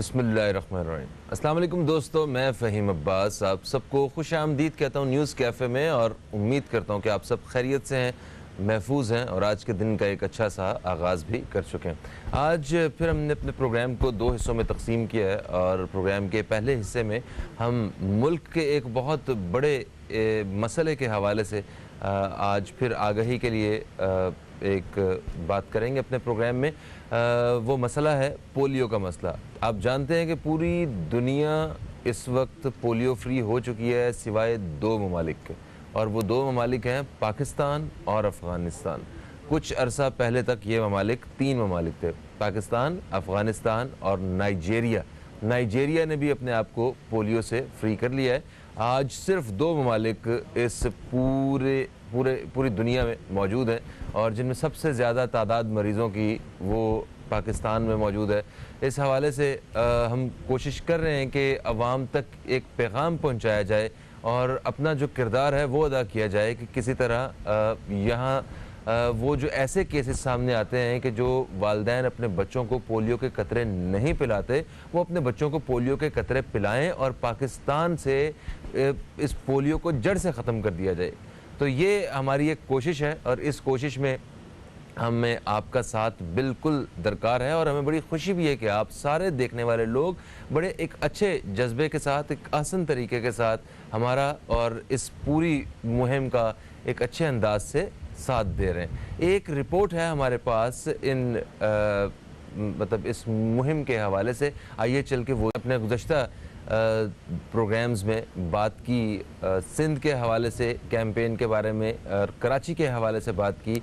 बिस्मिल्लाहिर्रहमानिर्रहीम। अस्सलाम वालेकुम दोस्तों, मैं फ़हीम अब्बास आप सबको खुश आमदीद कहता हूँ न्यूज़ कैफ़े में, और उम्मीद करता हूँ कि आप सब खैरियत से हैं, महफूज हैं और आज के दिन का एक अच्छा सा आगाज़ भी कर चुके हैं। आज फिर हमने अपने प्रोग्राम को दो हिस्सों में तकसीम किया है और प्रोग्राम के पहले हिस्से में हम मुल्क के एक बहुत बड़े मसले के हवाले से आज फिर आगाही के लिए एक बात करेंगे अपने प्रोग्राम में। वो मसला है पोलियो का मसला। आप जानते हैं कि पूरी दुनिया इस वक्त पोलियो फ्री हो चुकी है सिवाय दो ममालिक के, और वो दो ममालिक हैं पाकिस्तान और अफ़गानिस्तान। कुछ अरसा पहले तक ये ममालिक तीन ममालिक थे, पाकिस्तान, अफ़गानिस्तान और नाइजेरिया। नाइजेरिया ने भी अपने आप को पोलियो से फ्री कर लिया है। आज सिर्फ दो ममालिक इस पूरी दुनिया में मौजूद हैं, और जिनमें सबसे ज़्यादा तादाद मरीज़ों की वो पाकिस्तान में मौजूद है। इस हवाले से हम कोशिश कर रहे हैं कि अवाम तक एक पैगाम पहुंचाया जाए और अपना जो किरदार है वो अदा किया जाए कि किसी तरह यहाँ वो जो ऐसे केसेस सामने आते हैं कि जो वालिदैन अपने बच्चों को पोलियो के कतरे नहीं पिलाते, वो अपने बच्चों को पोलियो के कतरे पिलाएं और पाकिस्तान से इस पोलियो को जड़ से ख़त्म कर दिया जाए। तो ये हमारी एक कोशिश है और इस कोशिश में हमें आपका साथ बिल्कुल दरकार है, और हमें बड़ी खुशी भी है कि आप सारे देखने वाले लोग बड़े एक अच्छे जज्बे के साथ, एक आसान तरीके के साथ हमारा और इस पूरी मुहिम का एक अच्छे अंदाज से साथ दे रहे हैं। एक रिपोर्ट है हमारे पास मतलब इस मुहिम के हवाले से। आइए चल के वो अपने गुज़श्ता प्रोग्राम्स में बात की, सिंध के हवाले से कैंपेन के बारे में और कराची के हवाले से बात की।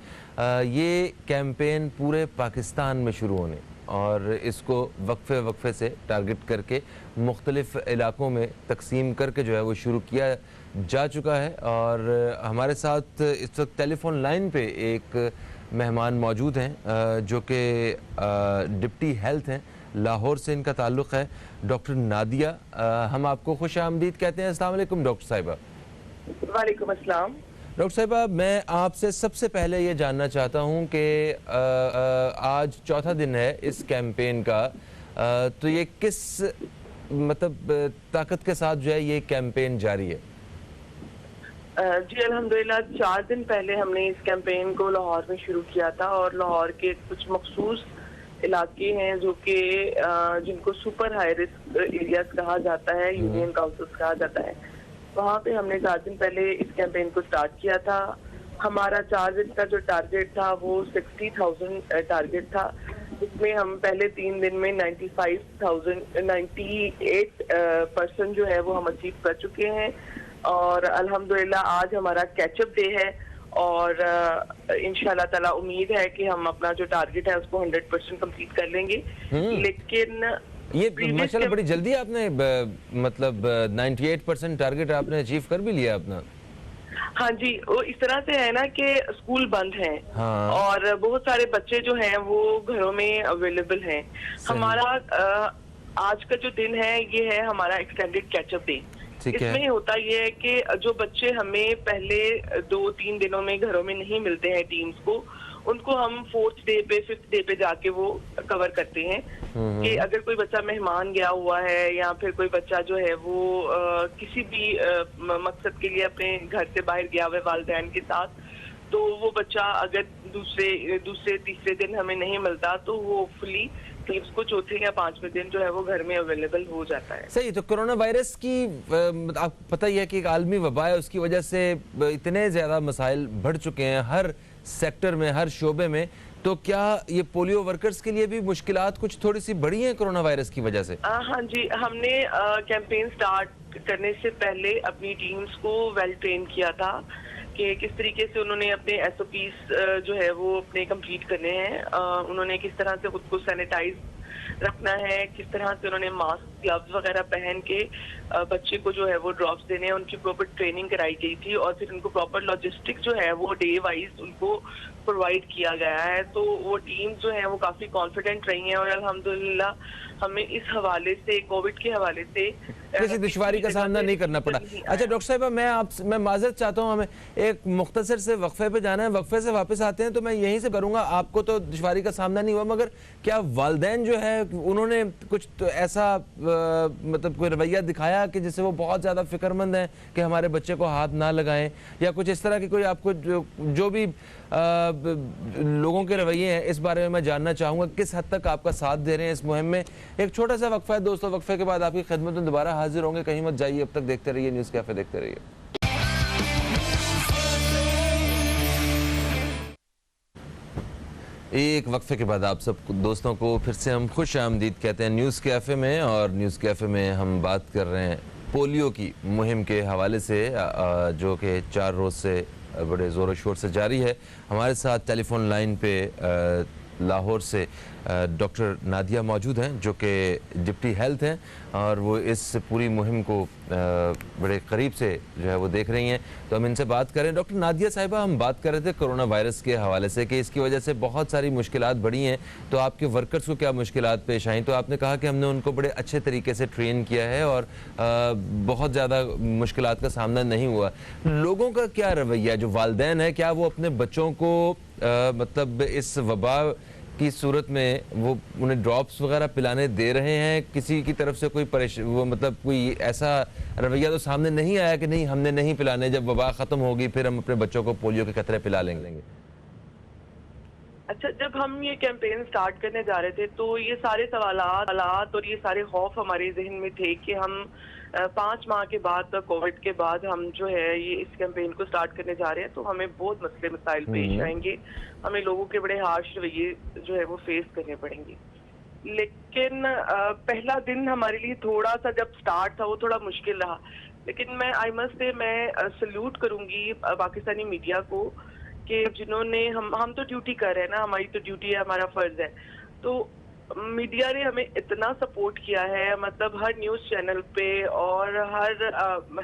ये कैंपेन पूरे पाकिस्तान में शुरू होने और इसको वक्फे से टारगेट करके मुख्तलिफ़ इलाक़ों में तकसीम करके जो है वो शुरू किया जा चुका है। और हमारे साथ इस वक्त टेलीफोन लाइन पे एक मेहमान मौजूद हैं जो कि डिप्टी हेल्थ हैं, लाहौर से इनका ताल्लुक़ है, डॉक्टर नादिया। हम आपको खुश आमदीद कहते हैं। अस्सलाम वालेकुम डॉक्टर साहिबा। वालेकुम अस्सलाम। डॉक्टर साहिबा, मैं आपसे सबसे पहले ये जानना चाहता हूँ कि आज चौथा दिन है इस कैंपेन का, तो ये किस मतलब ताकत के साथ जो है ये कैंपेन जारी है? जी अल्हम्दुलिल्लाह 4 दिन पहले हमने इस कैंपेन को लाहौर में शुरू किया था, और लाहौर के कुछ मखसूस इलाके हैं जो कि जिनको सुपर हाई रिस्क एरियाज कहा जाता है, यूनियन काउंसिल्स कहा जाता है, वहाँ पे हमने 4 दिन पहले इस कैंपेन को स्टार्ट किया था। हमारा 4 दिन का जो टारगेट था वो 60,000 टारगेट था, जिसमें हम पहले 3 दिन में 98% जो है वो हम अचीव कर चुके हैं। और अल्हम्दुलिल्लाह आज हमारा कैचअप डे है, और इंशाल्लाह ताला उम्मीद है कि हम अपना जो टारगेट है उसको 100% कंप्लीट कर लेंगे। लेकिन ये माशाल्लाह बड़ी जल्दी आपने मतलब 98% टारगेट आपने अचीव कर भी लिया अपना। हाँ जी, वो इस तरह से है ना कि स्कूल बंद हैं। हाँ। और बहुत सारे बच्चे जो हैं वो घरों में अवेलेबल हैं। हमारा आज का जो दिन है ये है हमारा एक्सटेंडेड कैचअप डे। इसमें होता ये है कि जो बच्चे हमें पहले 2-3 दिनों में घरों में नहीं मिलते हैं टीम्स को, उनको हम 4th डे पे 5th डे पे जाके वो कवर करते हैं। कि अगर कोई बच्चा मेहमान गया हुआ है या फिर कोई बच्चा जो है वो किसी भी मकसद के लिए अपने घर से बाहर गया हुआ है वालिदैन के साथ, तो वो बच्चा अगर दूसरे तीसरे दिन हमें नहीं मिलता तो वो होपफुली उसको चौथे या 5वें दिन जो है वो घर में अवेलेबल हो जाता है। सही। तो कोरोना वायरस की आप पता ही है कि एक आलमी वबा है, उसकी वजह से इतने ज़्यादा मसाइल बढ़ चुके हैं हर सेक्टर में, हर शोबे में। तो क्या ये पोलियो वर्कर्स के लिए भी मुश्किलात कुछ थोड़ी सी बढ़ी हैं कोरोना वायरस की वजह से? हाँ जी, हमने कैंपेन स्टार्ट करने से पहले अपनी टीम्स को वेल ट्रेन किया था कि किस तरीके से उन्होंने अपने SOPs जो है वो अपने कंप्लीट करने हैं। उन्होंने किस तरह से खुद को सैनिटाइज रखना है, किस तरह से उन्होंने मास्क ग्लव्स वगैरह पहन के बच्चे को जो है वो ड्रॉप्स देने हैं, उनकी प्रॉपर ट्रेनिंग कराई गई थी और फिर उनको प्रॉपर लॉजिस्टिक जो है वो डे वाइज उनको प्रोवाइड किया गया है। तो वो टीम जो है वो काफी कॉन्फिडेंट रही है और अल्हम्दुलिल्लाह हमें इस हवाले से, कोविड के हवाले से किसी दुश्वारी का सामना नहीं करना पड़ा। अच्छा डॉक्टर साहिबा, मैं माजरत चाहता हूँ, हमें एक मुख्तसर से वक्फे पे जाना है, वक्फे से वापस आते हैं तो मैं यहीं से करूँगा। आपको तो दुश्वारी का सामना नहीं हुआ, मगर क्या वालिदैन जो है उन्होंने कुछ तो ऐसा मतलब कोई रवैया दिखाया कि जिससे वो बहुत ज़्यादा फिक्रमंद हैं कि हमारे बच्चे को हाथ ना लगाएं, या कुछ इस तरह की कोई आपको जो भी लोगों के रवैये हैं इस बारे में मैं जानना चाहूँगा, किस हद तक आपका साथ दे रहे हैं इस मुहिम में। एक छोटा सा वक्फा है दोस्तों, वक्फे के बाद आपकी खिदमत में दोबारा हाजिर होंगे, कहीं मत जाइए, अब तक देखते रहिए न्यूज़ कैफे, देखते रहिए। एक वक्फे के बाद आप सब दोस्तों को फिर से हम खुश आमदीद कहते हैं न्यूज़ कैफ़े में। और न्यूज़ कैफ़े में हम बात कर रहे हैं पोलियो की मुहिम के हवाले से, जो कि 4 रोज़ से बड़े ज़ोर शोर से जारी है। हमारे साथ टेलीफोन लाइन पे लाहौर से डॉक्टर नादिया मौजूद हैं, जो कि डिप्टी हेल्थ हैं और वो इस पूरी मुहिम को बड़े करीब से जो है वो देख रही हैं। तो हम इनसे बात करें। डॉक्टर नादिया साहिबा, हम बात कर रहे थे कोरोना वायरस के हवाले से कि इसकी वजह से बहुत सारी मुश्किलात बढ़ी हैं, तो आपके वर्कर्स को क्या मुश्किलात पेश आई? तो आपने कहा कि हमने उनको बड़े अच्छे तरीके से ट्रेन किया है और बहुत ज़्यादा मुश्किलात का सामना नहीं हुआ। लोगों का क्या रवैया, जो वालिदैन है, क्या वो अपने बच्चों को मतलब इस वबा की सूरत में वो उन्हें ड्रॉप्स वगैरह पिलाने दे रहे हैं? किसी की तरफ से कोई वो मतलब कोई ऐसा रवैया तो सामने नहीं आया कि नहीं हमने नहीं पिलाने, जब वबा ख़त्म होगी फिर हम अपने बच्चों को पोलियो के कतरे पिला लेंगे? अच्छा, जब हम ये कैंपेन स्टार्ट करने जा रहे थे तो ये सारे सवालात और ये सारे खौफ हमारे जहन में थे कि हम 5 माह के बाद, कोविड के बाद हम जो है ये इस कैंपेन को स्टार्ट करने जा रहे हैं, तो हमें बहुत मसले मसाइल पेश आएंगे, हमें लोगों के बड़े हार्श रवैये जो है वो फेस करने पड़ेंगे। लेकिन पहला दिन हमारे लिए थोड़ा सा जब स्टार्ट था वो थोड़ा मुश्किल रहा, लेकिन मैं आई मस्ट से मैं सल्यूट करूंगी पाकिस्तानी मीडिया को कि जिन्होंने हम तो ड्यूटी कर रहे हैं ना, हमारी तो ड्यूटी है, हमारा फर्ज है, तो मीडिया ने हमें इतना सपोर्ट किया है, मतलब हर न्यूज़ चैनल पे और हर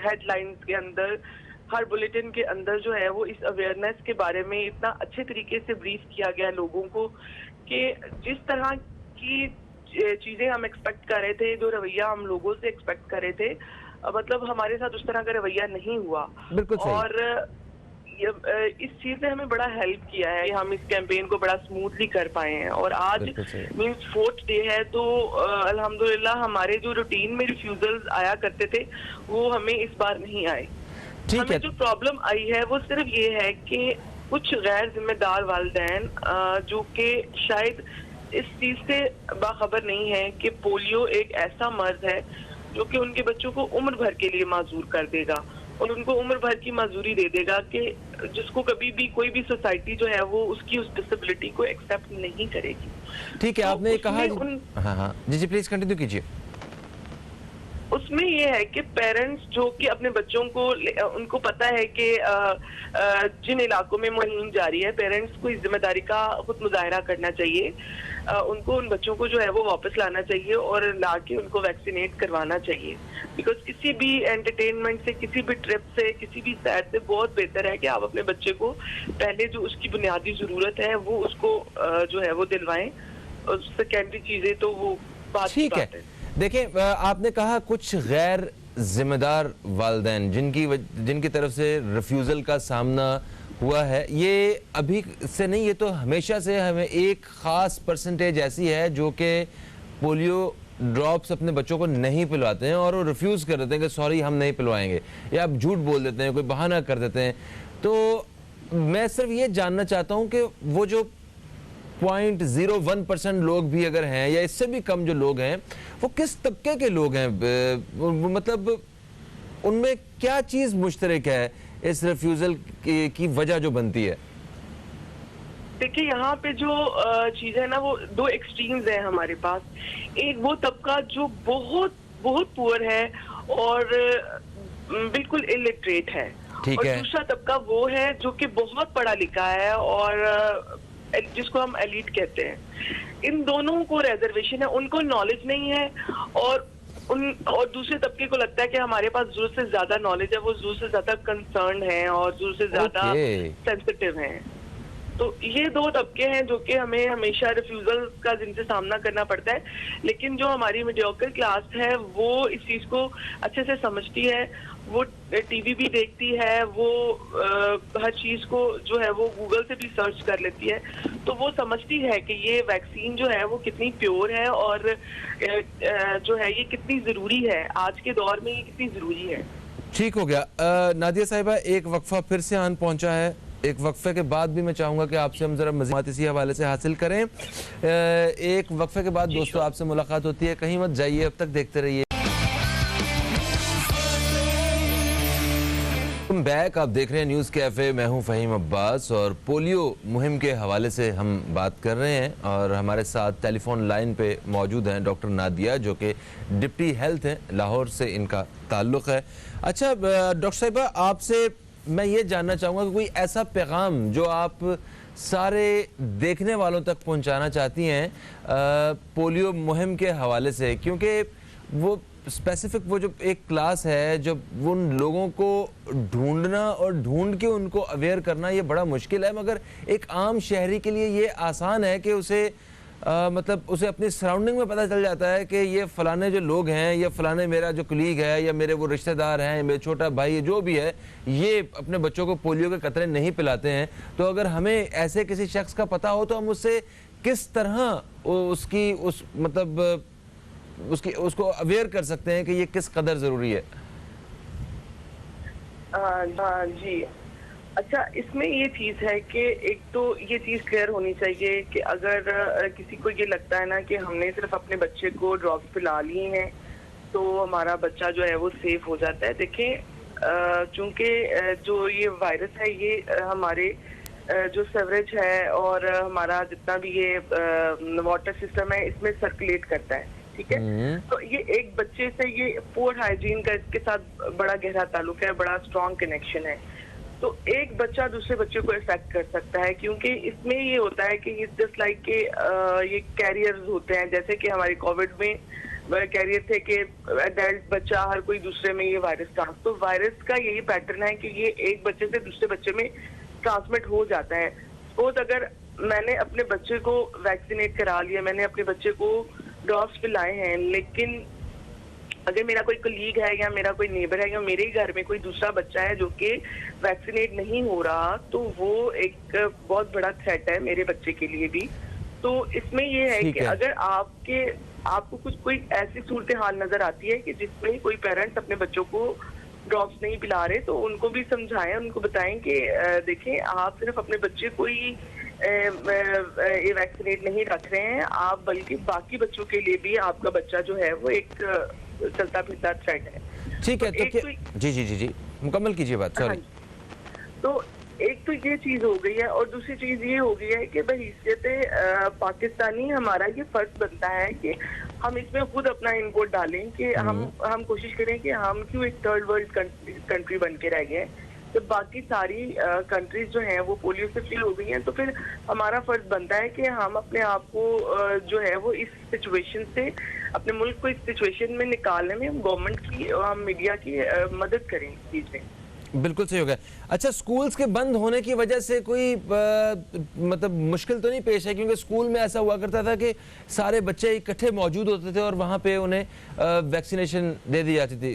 हेडलाइंस के अंदर, हर बुलेटिन के अंदर जो है वो इस अवेयरनेस के बारे में इतना अच्छे तरीके से ब्रीफ किया गया लोगों को कि जिस तरह की चीजें हम एक्सपेक्ट कर रहे थे, जो रवैया हम लोगों से एक्सपेक्ट कर रहे थे, मतलब हमारे साथ उस तरह का रवैया नहीं हुआ। बिल्कुल सही। और इस चीज ने हमें बड़ा हेल्प किया है कि हम इस कैंपेन को बड़ा स्मूथली कर पाए हैं। और आज मींस 4th डे है, तो अल्हम्दुलिल्लाह हमारे जो रूटीन में रिफ्यूजल्स आया करते थे वो हमें इस बार नहीं आए। हमें जो प्रॉब्लम आई है वो सिर्फ ये है कि कुछ गैर जिम्मेदार वालिदैन जो कि शायद इस चीज से बाखबर नहीं है कि पोलियो एक ऐसा मर्ज है जो कि उनके बच्चों को उम्र भर के लिए माजूर कर देगा और उनको उम्र भर की माजूरी दे देगा, कि जिसको कभी भी कोई भी सोसाइटी जो है वो उसकी उस डिसेबिलिटी को एक्सेप्ट नहीं करेगी। ठीक है, आपने कहा हाँ जी प्लीज कंटिन्यू कीजिए। उसमें ये है कि पेरेंट्स जो कि अपने बच्चों को, उनको पता है कि जिन इलाकों में मुहिम जारी है, पेरेंट्स को इस जिम्मेदारी का खुद मुजाहरा करना चाहिए, उनको उन बच्चों को जो है वो वापस लाना चाहिए और लाके उनको वैक्सीनेट करवाना चाहिए। बिकॉज किसी भी एंटरटेनमेंट से, किसी भी ट्रिप से, किसी भी सैर से बहुत बेहतर है कि आप अपने बच्चे को पहले जो उसकी बुनियादी जरूरत है वो उसको जो है वो दिलवाएं, और सेकेंडरी चीजें तो वो बात की बात है। देखें, आपने कहा कुछ गैर जिम्मेदार वालिदैन जिनकी तरफ से रिफ्यूज़ल का सामना हुआ है, ये अभी से नहीं, ये तो हमेशा से हमें एक ख़ास परसेंटेज ऐसी है जो कि पोलियो ड्रॉप्स अपने बच्चों को नहीं पिलवाते हैं और वो रिफ्यूज़ कर देते हैं कि सॉरी हम नहीं पिलवाएंगे, या आप झूठ बोल देते हैं, कोई बहाना कर देते हैं। तो मैं सिर्फ ये जानना चाहता हूँ कि वो जो 0.01% लोग भी अगर हैं या इससे भी कम जो लोग हैं, वो किस तबके के लोग हैं, मतलब उनमें क्या चीज मुश्तरक है इस रिफ्यूजल की वजह जो बनती है? देखिए, यहाँ पे जो चीज है ना, वो 2 एक्सट्रीम्स हैं हमारे पास। एक वो तबका जो बहुत बहुत पुअर है और बिल्कुल इलिटरेट है, और दूसरा तबका वो है जो कि बहुत पढ़ा लिखा है और जिसको हम एलीट कहते हैं। इन दोनों को रिजर्वेशन है, उनको नॉलेज नहीं है और और दूसरे तबके को लगता है कि हमारे पास जरूरत से ज्यादा नॉलेज है, वो जरूरत से ज्यादा कंसर्न है और जरूरत से ज्यादा सेंसिटिव हैं। तो ये दो तबके हैं जो कि हमें हमेशा रिफ्यूजल का जिनसे सामना करना पड़ता है। लेकिन जो हमारी मीडियोकर क्लास है वो इस चीज को अच्छे से समझती है, वो टीवी भी देखती है, वो हर चीज को जो है वो गूगल से भी सर्च कर लेती है। तो वो समझती है कि ये वैक्सीन जो है वो कितनी प्योर है और जो है ये कितनी जरूरी है, आज के दौर में ये कितनी जरूरी है। ठीक हो गया। नादिया साहिबा, एक वक्फा फिर से आन पहुंचा है। एक वक्फे के बाद भी मैं चाहूंगा कि आपसे हम जरा मज़ीद इसी हवाले से हासिल करें। एक वक्फे के बाद दोस्तों आपसे मुलाकात होती है, कहीं मत जाइए, अब तक देखते रहिए। बैक आप देख रहे हैं न्यूज़ कैफ़े, मैं हूं फ़हीम अब्बास और पोलियो मुहिम के हवाले से हम बात कर रहे हैं और हमारे साथ टेलीफोन लाइन पे मौजूद हैं डॉक्टर नादिया, जो कि डिप्टी हेल्थ हैं, लाहौर से इनका ताल्लुक़ है। अच्छा डॉक्टर साहिबा, आपसे मैं ये जानना चाहूँगा कि कोई ऐसा पैगाम जो आप सारे देखने वालों तक पहुँचाना चाहती हैं पोलियो मुहिम के हवाले से, क्योंकि वो स्पेसिफिक वो जो एक क्लास है, जब उन लोगों को ढूंढना और ढूंढ के उनको अवेयर करना ये बड़ा मुश्किल है, मगर एक आम शहरी के लिए ये आसान है कि उसे मतलब उसे अपनी सराउंडिंग में पता चल जाता है कि ये फलाने जो लोग हैं या फलाने मेरा जो कलीग है या मेरे वो रिश्तेदार हैं, मेरे छोटा भाई है, जो भी है, ये अपने बच्चों को पोलियो के कतरे नहीं पिलाते हैं। तो अगर हमें ऐसे किसी शख्स का पता हो तो हम उससे किस तरह उसकी उस मतलब उसको अवेयर कर सकते हैं कि ये किस कदर ज़रूरी है? जी, अच्छा, इसमें ये चीज़ है कि एक तो ये चीज़ क्लियर होनी चाहिए कि अगर किसी को ये लगता है ना कि हमने सिर्फ अपने बच्चे को ड्रॉप्स पिला लिए हैं तो हमारा बच्चा जो है वो सेफ हो जाता है। देखें, चूँकि जो ये वायरस है ये हमारे जो सेवरेज है और हमारा जितना भी ये वाटर सिस्टम है इसमें सर्कुलेट करता है, ठीक है। तो ये एक बच्चे से ये पोर हाइजीन का इसके साथ बड़ा गहरा ताल्लुक है, बड़ा स्ट्रॉन्ग कनेक्शन है। तो एक बच्चा दूसरे बच्चे को इफेक्ट कर सकता है, क्योंकि इसमें ये होता है कि इट्स जस्ट लाइक के ये कैरियर्स होते हैं, जैसे कि हमारे कोविड में कैरियर थे कि एडल्ट बच्चा हर कोई दूसरे में ये वायरस ट्रांस, तो वायरस का यही पैटर्न है कि ये एक बच्चे से दूसरे बच्चे में ट्रांसमिट हो जाता है। सपोज अगर मैंने अपने बच्चे को वैक्सीनेट करा लिया, मैंने अपने बच्चे को ड्रॉप्स पिलाए हैं, लेकिन अगर मेरा कोई कलीग है या मेरा कोई नेबर है या मेरे ही घर में कोई दूसरा बच्चा है जो कि वैक्सीनेट नहीं हो रहा, तो वो एक बहुत बड़ा थ्रेट है मेरे बच्चे के लिए भी। तो इसमें ये है कि अगर आपको कुछ कोई ऐसी सूरत हाल नजर आती है कि जिसमें कोई पेरेंट्स अपने बच्चों को ड्रॉप्स नहीं पिला रहे, तो उनको भी समझाएं, उनको बताएं कि देखें, आप सिर्फ अपने बच्चे को ही ये वैक्सीनेट नहीं रख रहे हैं, आप बल्कि बाकी बच्चों के लिए भी आपका बच्चा जो है वो एक चलता फिरता थ्रेट है। ठीक है, तो जी मुकम्मल कीजिए बात, सॉरी। तो एक तो ये चीज हो गई है और दूसरी चीज ये हो गई है कि बहैसियत पाकिस्तानी हमारा ये फर्ज बनता है कि हम इसमें खुद अपना इनपुट डालें कि हम कोशिश करें कि हम क्यों एक थर्ड वर्ल्ड कंट्री बन के रह गए, जब बाकी सारी कंट्रीज जो हैं वो पोलियो से फ्री हो गई हैं। तो फिर हमारा फर्ज बनता है कि हम अपने आप को जो है वो इस सिचुएशन से, अपने मुल्क को इस सिचुएशन में निकालने में हम गवर्नमेंट की, हम मीडिया की मदद करें इस चीज में। बिल्कुल सही हो गया। अच्छा, स्कूल्स के बंद होने की वजह से कोई मतलब मुश्किल तो नहीं पेश है, क्योंकि स्कूल में ऐसा हुआ करता था कि सारे बच्चे इकट्ठे मौजूद होते थे और वहाँ पे उन्हें वैक्सीनेशन दे दी जाती थी,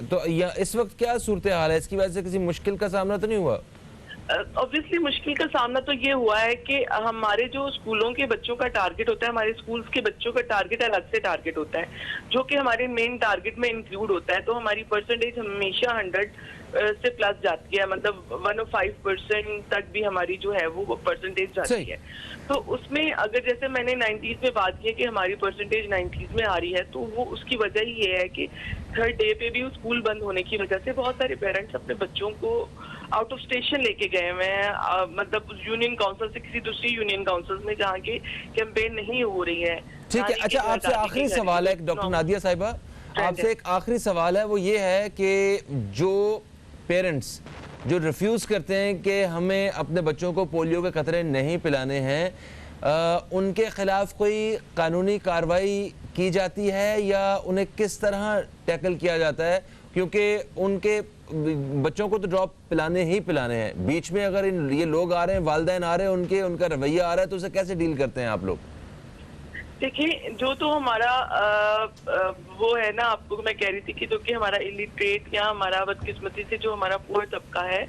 तो इस वक्त क्या सूरत हाल है? इसकी वजह से किसी मुश्किल का सामना तो नहीं हुआ? ऑब्वियसली मुश्किल का सामना तो ये हुआ है कि हमारे जो स्कूलों के बच्चों का टारगेट होता है, हमारे स्कूल्स के बच्चों का टारगेट अलग से टारगेट होता है, जो कि हमारे मेन टारगेट में इंक्लूड होता है। तो हमारी परसेंटेज हमेशा 100 से प्लस जाती है, मतलब 105% तक भी हमारी जो है वो परसेंटेज जाती है। तो उसमें अगर जैसे मैंने 90s में बात की है कि हमारी परसेंटेज 90s में आ रही है, तो वो उसकी वजह ही ये है कि थर्ड डे पे भी स्कूल बंद होने की वजह से बहुत सारे पेरेंट्स अपने बच्चों को आउट ऑफ स्टेशन लेके गए हुए हैं, मतलब यूनियन काउंसिल से किसी दूसरी यूनियन काउंसिल में जहाँ की कैंपेन नहीं हो रही है। ठीक है। अच्छा, आपसे आखिरी सवाल है डॉक्टर नादिया साहिबा, आपसे एक आखिरी सवाल है, वो ये है कि जो पेरेंट्स जो रिफ्यूज़ करते हैं कि हमें अपने बच्चों को पोलियो के कतरे नहीं पिलाने हैं, उनके खिलाफ कोई कानूनी कार्रवाई की जाती है या उन्हें किस तरह टैकल किया जाता है? क्योंकि उनके बच्चों को तो ड्रॉप पिलाने ही पिलाने हैं, बीच में अगर ये लोग आ रहे हैं, वालिदैन आ रहे हैं, उनका रवैया आ रहा है, तो उसे कैसे डील करते हैं आप लोग? देखिए, जो तो हमारा वो है ना, आपको मैं कह रही थी कि जो कि हमारा इलिटरेट या हमारा बदकिस्मती से जो हमारा पुअर तबका है,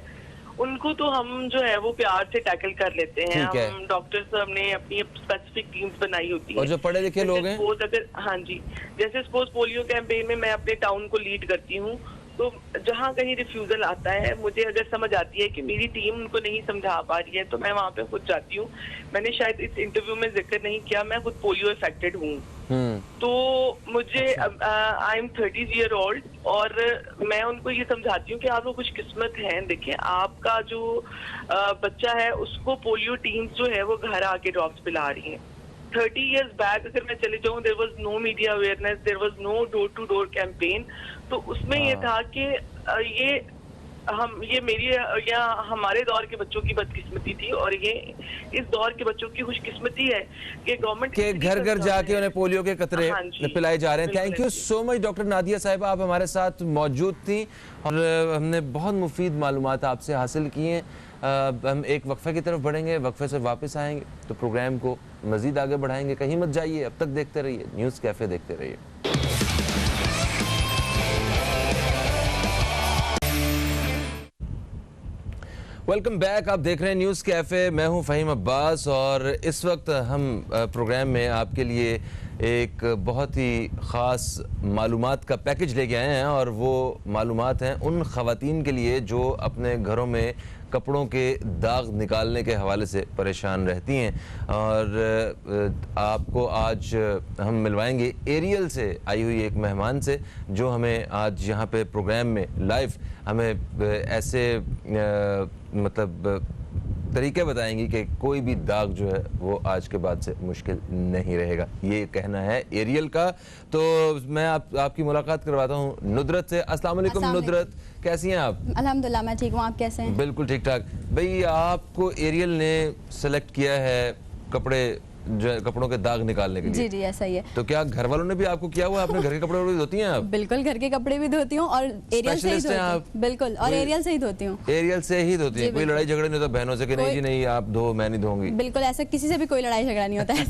उनको तो हम जो है वो प्यार से टैकल कर लेते हैं। हम डॉक्टर्स हमने अपनी स्पेसिफिक टीम्स बनाई होती है। और जो पढ़े लिखे लोग हैं, अगर हाँ जी, जैसे सपोज पोलियो कैंपेन में मैं अपने टाउन को लीड करती हूँ, तो जहाँ कहीं रिफ्यूजल आता है, मुझे अगर समझ आती है कि मेरी टीम उनको नहीं समझा पा रही है, तो मैं वहाँ पे खुद जाती हूँ। मैंने शायद इस इंटरव्यू में जिक्र नहीं किया, मैं खुद पोलियो इफेक्टेड हूँ। तो मुझे आई एम 30 ईयर ओल्ड और मैं उनको ये समझाती हूँ कि आप लोग खुशकिस्मत हैं। देखिए, आपका जो बच्चा है उसको पोलियो टीम्स जो है वो घर आके ड्रॉप्स पिला रही हैं। 30 years बैक अगर मैं चले जाऊँ, there was no media awareness, there was no door to door campaign. तो उसमें ये था कि ये मेरी या हमारे दौर के बच्चों की बदकिस्मती थी, और ये इस दौर के बच्चों की खुशकिस्मती है कि गवर्नमेंट के घर घर जाके उन्हें पोलियो के कतरे पिलाए जा रहे हैं। Thank you so much doctor Nadia साहिबा, आप हमारे साथ मौजूद थी और हमने बहुत मुफीद मालूमात आपसे हासिल की हैं। हम एक वक्फे की तरफ बढ़ेंगे, वक्फे से वापस आएंगे तो प्रोग्राम को मजीद आगे बढ़ाएंगे। कहीं मत जाइए, अब तक देखते रहिए न्यूज़ कैफे, देखते रहिए। वेलकम बैक, आप देख रहे हैं न्यूज़ कैफे। मैं हूं फ़हीम अब्बास और इस वक्त हम प्रोग्राम में आपके लिए एक बहुत ही ख़ास मालूमात का पैकेज लेके आए हैं, और वो मालूमात हैं उन ख़वातीन के लिए जो अपने घरों में कपड़ों के दाग निकालने के हवाले से परेशान रहती हैं। और आपको आज हम मिलवाएंगे एरियल से आई हुई एक मेहमान से, जो हमें आज यहाँ पे प्रोग्राम में लाइव हमें ऐसे मतलब तरीके बताएंगी कि कोई भी दाग जो है वो आज के बाद से मुश्किल नहीं रहेगा, ये कहना है एरियल का। तो मैं आपकी मुलाकात करवाता हूँ नुदरत से। अस्सलाम वालेकुम नुदरत, कैसी हैं आप? अल्हम्दुलिल्लाह मैं ठीक हूँ, आप कैसे हैं? बिल्कुल ठीक ठाक। भाई, आपको एरियल ने सेलेक्ट किया है कपड़ों के दाग निकालने के लिए? जी जी, ऐसा ही है। तो क्या घर वालों ने भी आपको किया हुआ? अपने घर के कपड़े भी धोती हैं आप? बिल्कुल, घर के कपड़े भी धोती हूँ और एरियल से ही धोती हूँ। बिल्कुल, और एरियल से ही धोती हूँ। एरियल से ही धोती हैं? कोई लड़ाई झगड़ा नहीं होता बहनों से कि नहीं जी नहीं आप धो, मैं नहीं धोऊंगी? बिल्कुल, ऐसा किसी से भी कोई लड़ाई झगड़ा नहीं होता है।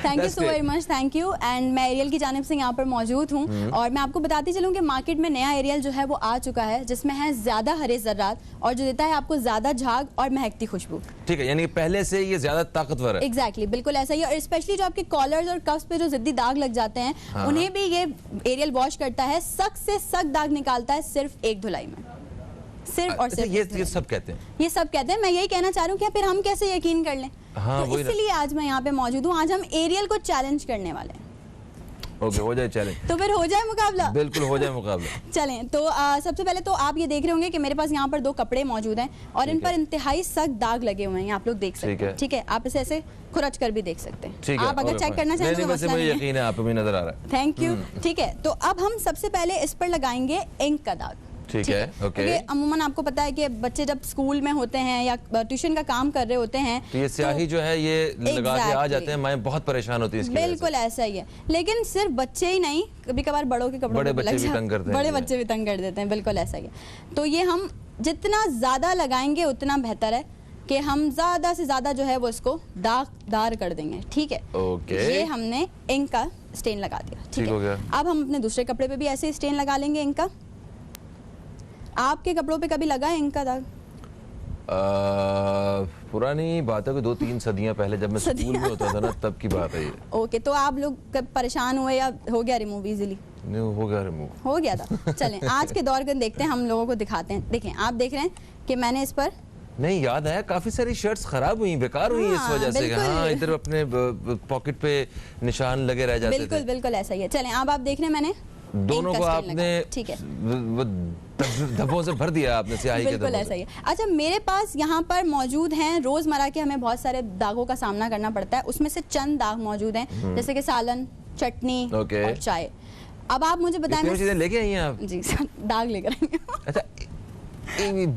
Thank you so very much, thank you. And मैं एरियल की जानिब से यहाँ पर मौजूद हूँ और मैं आपको बताती चलूँ कि मार्केट में नया एरियल जो है वो आ चुका है, जिसमें है ज्यादा हरे ज़र्रात और जो देता है आपको ज्यादा झाग और महकती खुशबू। ठीक है, यानी पहले से ये ज्यादा ताकतवर है। एग्जैक्टली, बिल्कुल ऐसा ही है। और स्पेशली जो आपके कॉलर्स और कफ्स पे जो जिद्दी दाग लग जाते हैं, उन्हें भी ये एरियल वॉश करता है, सख्त से सख्त दाग निकालता है सिर्फ एक धुलाई में, सिर्फ और सिर्फ। ये सब कहते हैं, ये सब कहते हैं। मैं यही कहना चाह रही हूँ कि फिर हम कैसे यकीन कर लें? तो इसलिए आज मैं यहाँ पे मौजूद हूँ। आज हम एरियल को चैलेंज करने वाले हैं। ओके, हो जाए चैलेंज। तो फिर हो जाए मुकाबला? बिल्कुल हो जाए मुकाबला। चलें, तो सबसे पहले तो आप ये देख रहे होंगे कि मेरे पास यहाँ पर दो कपड़े मौजूद हैं और इन पर इंतहाई सख्त दाग लगे हुए हैं, आप लोग देख सकते हैं। ठीक है, आप इसे ऐसे खुरच कर भी देख सकते हैं। आप अगर चेक करना चाहें तो मुझे यकीन है आप भी नजर आ रहा है। Thank you. ठीक है, तो अब हम सबसे पहले इस पर लगाएंगे इंक का दाग। ठीक है, ओके। अमूमन आपको पता है कि बच्चे जब स्कूल में होते हैं या ट्यूशन का काम कर रहे होते हैं तो ये स्याही जो है ये लगा के आ जाते हैं, माएं बहुत परेशान होती है इसकी वजह से। बिल्कुल ऐसा ही है, लेकिन सिर्फ बच्चे ही नहीं, कभी कभार बड़ों के कपड़ों बड़े बच्चे भी तंग करते हैं। बड़े बच्चे भी तंग कर देते हैं, बिल्कुल ऐसा ही है। तो ये हम जितना ज्यादा लगाएंगे उतना बेहतर है कि हम ज्यादा से ज्यादा जो है वो इसको दागदार कर देंगे। ठीक है, ये हमने इंक का स्टेन लगा दिया। ठीक है, अब हम अपने दूसरे कपड़े पे भी ऐसे स्टेन लगा लेंगे इंक का। आपके कपड़ों पे कभी लगा है इंक का दाग? पुरानी बात है कि 2-3 सदियां पहले जब मैं स्कूल में होता था ना, तब की बात है ये। ओके, तो आप लोग कब परेशान हुए या हो गया रिमूव इजीली? नहीं, हो गया रिमूव, हो गया था। चलें आज के दौर को देखते हैं, हम लोगों को दिखाते हैं। देखें, आप देख रहे हैं कि मैंने इस पर नहीं, याद है काफी सारी शर्ट्स खराब हुई, बेकार हुई इस वजह से। हाँ, इधर अपने पॉकेट पे निशान लगे रह जाते थे। बिल्कुल बिल्कुल ऐसा ही है। चलें, अब आप देख रहे हैं मैंने दोनों को आपने ठीक है धब्बों से भर दिया आपने स्याही के धब्बों से। बिल्कुल ऐसा ही है। अच्छा, मेरे पास यहाँ पर मौजूद हैं रोजमर्रा के, हमें बहुत सारे दागों का सामना करना पड़ता है, उसमें से चंद दाग मौजूद हैं, जैसे कि सालन, चटनी और चाय। अब आप मुझे बताएं, चीजें लेके आई हैं आप? जी, दाग लेकर आई हूं। अच्छा,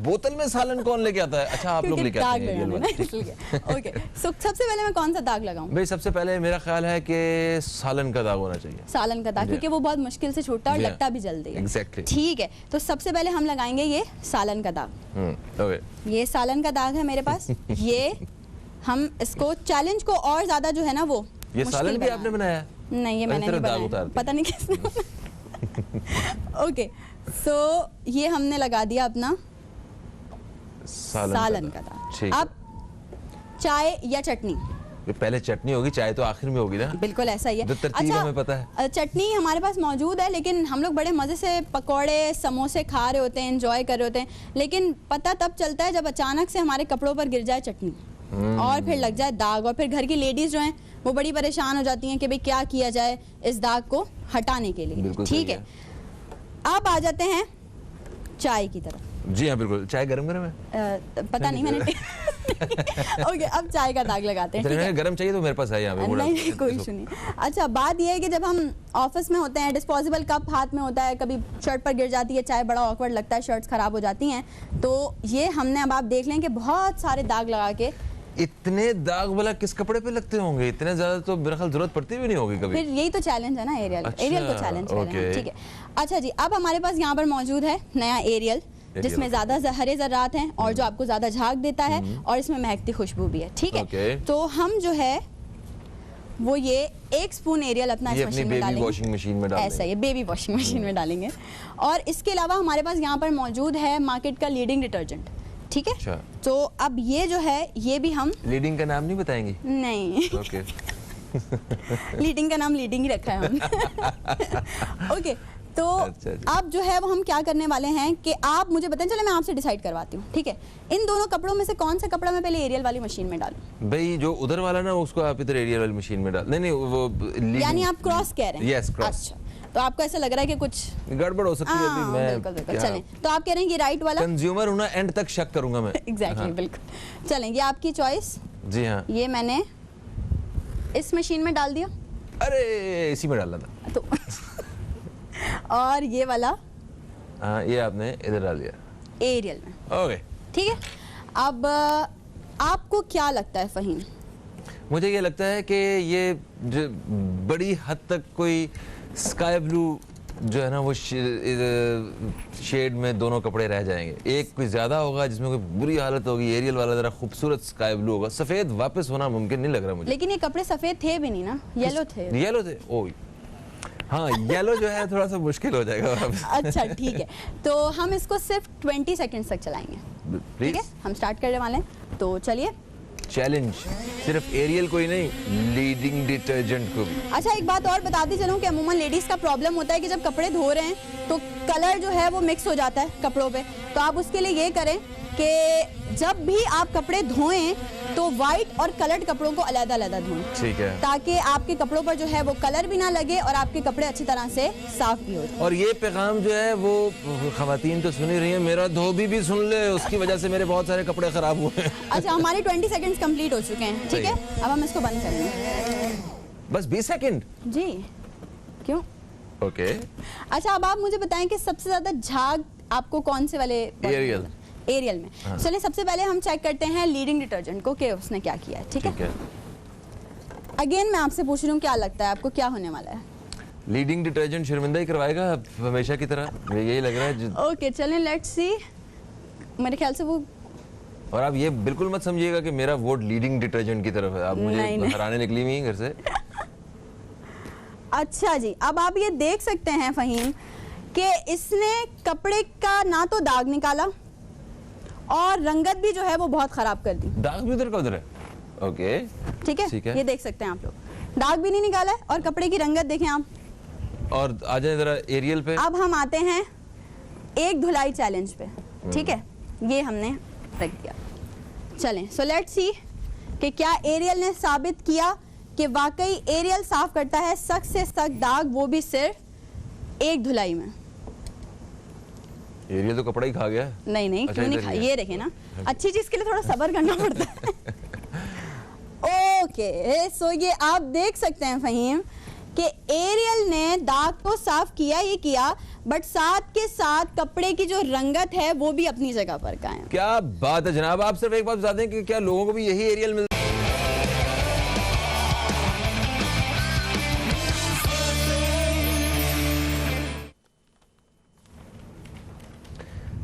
बोतल में सालन कौन लेके आता है? अच्छा, आप लोग लेके आते हैं। ओके, सो सबसे पहले मैं कौन सा दाग लगाऊं? भाई सबसे पहले मेरा ख्याल है कि सालन का दाग होना चाहिए। सालन का दाग, क्योंकि वो बहुत मुश्किल से छूटता है और लगता भी जल्दी है। एग्जैक्टली। ठीक है, तो सबसे पहले हम लगाएंगे ये सालन का दाग। ओके, ये सालन का दाग है मेरे पास। ये हम इसको चैलेंज को और ज्यादा जो है ना वो ये सालन भी आपने बनाया? नहीं, ये मैंने नहीं बनाया, पता नहीं किसने। ओके, सो ये हमने लगा दिया अपना सालन का दाग। अब चाय या चटनी? पहले चटनी होगी, चाय तो आखिर में होगी ना। बिल्कुल ऐसा ही है। अच्छा, हमें पता है चटनी हमारे पास मौजूद है, लेकिन हम लोग बड़े मजे से पकौड़े समोसे खा रहे होते हैं, एंजॉय कर रहे होते हैं, लेकिन पता तब चलता है जब अचानक से हमारे कपड़ों पर गिर जाए चटनी और फिर लग जाए दाग, और फिर घर की लेडीज जो हैं वो बड़ी परेशान हो जाती हैं कि भाई क्या किया जाए इस दाग को हटाने के लिए। ठीक है, अब आ जाते हैं चाय की तरफ। जी हाँ, बिल्कुल। चाय गरम गरम है? पता नहीं, मैंने ओके, अब चाय का दाग लगाते हैं। गरम चाहिए तो मेरे पास है यहाँ पे। नहीं, कोई इशू नहीं। अच्छा, बात यह है कि जब हम ऑफिस में होते हैं, डिस्पोजेबल कप हाथ में होता है, कभी शर्ट पर गिर जाती है चाय, बड़ा ऑकवर्ड लगता है, शर्ट्स खराब हो जाती हैं, तो ये हमने, अब आप देख लें कि बहुत सारे दाग लगा के। इतने दाग वाला किस कपड़े पे लगते होंगे? इतने ज्यादा तो मेरे ख्याल जरूरत पड़ती भी नहीं होगी कभी। फिर यही तो चैलेंज है ना एरियल। अच्छा, एरियल को चैलेंज कर रहे हैं। ठीक है, अच्छा जी, अब हमारे पास यहाँ पर मौजूद है नया एरियल, जिसमें ज्यादा हरे ज़र्रात हैं और जो आपको ज्यादा झाग देता है, और इसमें महकती खुशबू भी है। ठीक है, तो हम जो है वो ये 1 स्पून एरियल अपना इस मशीन में डालेंगे। वॉशिंग मशीन में डालेंगे। ऐसा, ये बेबी वॉशिंग मशीन में डालेंगे। और इसके अलावा हमारे पास यहाँ पर मौजूद है मार्केट का लीडिंग डिटर्जेंट। ठीक है, अच्छा। तो अब ये जो है ये भी हम लीडिंग का नाम नहीं बताएंगे? नहीं। ओके। लीडिंग का नाम लीडिंग ही रखा है हमने। ओके, तो अब जो है वो हम क्या करने वाले हैं कि आप मुझे बताएं, चले मैं आपसे डिसाइड करवाती हूँ। ठीक है, इन दोनों कपड़ों में से कौन सा कपड़ा मैं पहले एरियल वाली मशीन में डालूं? भाई जो उधर वाला ना उसको आप इधर एरियल वाली मशीन में डाल। नहीं, वो यानी आप क्रॉस कह रहे हैं? Yes, cross. अच्छा, तो आपको ऐसा लग रहा है कि कुछ गड़बड़ हो सकती है। बिल्कुल। चलें, तो आप कह रहे हैं ये राइट वाला? कंज्यूमर हूं ना, एंड तक शक करूंगा मैं। एग्जैक्टली, बिल्कुल। चलें, ये आपकी चॉइस। जी हाँ, ये मैंने इस मशीन में डाल दिया। अरे इसी में डालना था तो और ये वाला? हाँ, ये आपने इधर डाल दिया एरियल में। ओके, ठीक है, अब आपको क्या लगता है फहीम? मुझे ये लगता है कि ये जो बड़ी हद तक कोई स्काई ब्लू जो है ना वो शेड में दोनों कपड़े रह जाएंगे। एक कोई ज्यादा होगा जिसमें कोई बुरी हालत होगी, एरियल वाला जरा खूबसूरत स्काई ब्लू होगा। सफेद वापस होना मुमकिन नहीं लग रहा मुझे। लेकिन ये कपड़े सफेद थे भी नहीं ना, येलो थे। येलो थे? ओ हाँ, येलो जो है थोड़ा सा मुश्किल हो जाएगा। अच्छा, ठीक है, तो हम इसको सिर्फ 20 सेकंड्स तक चलाएंगे। ठीक है, हम स्टार्ट करने वाले हैं, तो चलिए। चैलेंज सिर्फ एरियल को ही नहीं, लीडिंग डिटर्जेंट को भी। अच्छा, एक बात और बताती चलूं कि अमूमन लेडीज का प्रॉब्लम होता है कि जब कपड़े धो रहे हैं तो कलर जो है वो मिक्स हो जाता है कपड़ों पे। तो आप उसके लिए ये करें कि जब भी आप कपड़े धोएं तो वाइट और कलर्ड कपड़ों को अलग-अलग धोएं। ठीक है, ताकि आपके कपड़ों पर जो है वो कलर भी ना लगे और आपके कपड़े अच्छी तरह से साफ भी हो। और ये पैगाम जो है वो खवातीन तो सुन ही रही हैं, मेरा धोबी भी सुन ले, उसकी वजह से मेरे बहुत सारे कपड़े खराब हुए हैं। अच्छा, हमारे 20 सेकंड्स कंप्लीट हो चुके हैं। ठीक है, अब हम इसको बंद करेंगे। बस 20 सेकंड? जी, क्यों? ओके। अच्छा, अब आप मुझे बताएं कि सबसे ज्यादा झाग आपको कौन से वाले? एरियल में। हाँ। चलिए, सबसे पहले हम चेक करते हैं लीडिंग डिटर्जेंट को कि उसने क्या किया है। ठीक है, अगेन मैं आपसे पूछ रही हूँ, क्या लगता है आपको क्या होने वाला है? लीडिंग डिटर्जेंट शर्मिंदा ही करवाएगा हमेशा की तरह, यही लग रहा है। ओके, चलें, लेट्स सी। मेरे ख्याल से वो, और आप ये बिल्कुल मत समझिएगा कि मेरा वोट लीडिंग डिटर्जेंट की तरफ है। आप मुझे हराने निकली हुई हैं घर से। अच्छा जी, अब आप ये देख सकते हैं फहीम कि इसने कपड़े का ना तो दाग निकाला और रंगत भी जो है वो बहुत खराब कर दी। दाग भी उधर का उधर है। ओके, ठीक है, ये देख सकते हैं आप लोग, दाग भी नहीं निकाला है और कपड़े की रंगत देखें आप। और आ जाए जरा एरियल पे। अब हम आते हैं एक धुलाई चैलेंज पे। ठीक है, ये हमने रख दिया। चलें, सो लेट्स सी कि क्या एरियल ने साबित किया कि वाकई एरियल साफ करता है सख्त से सख्त दाग, वो भी सिर्फ एक धुलाई में। एरियल तो कपड़ा ही खा गया। नहीं, क्यों नहीं खा, ये देखें ना, अच्छी चीज के लिए थोड़ा सब्र करना पड़ता है। ओके, सो ये आप देख सकते हैं फहीम कि एरियल ने दाग को साफ किया ही किया, बट साथ के साथ कपड़े की जो रंगत है वो भी अपनी जगह पर कायम। क्या बात है जनाब। आप सिर्फ एक बात बता दें कि क्या लोगों को भी यही एरियल मिल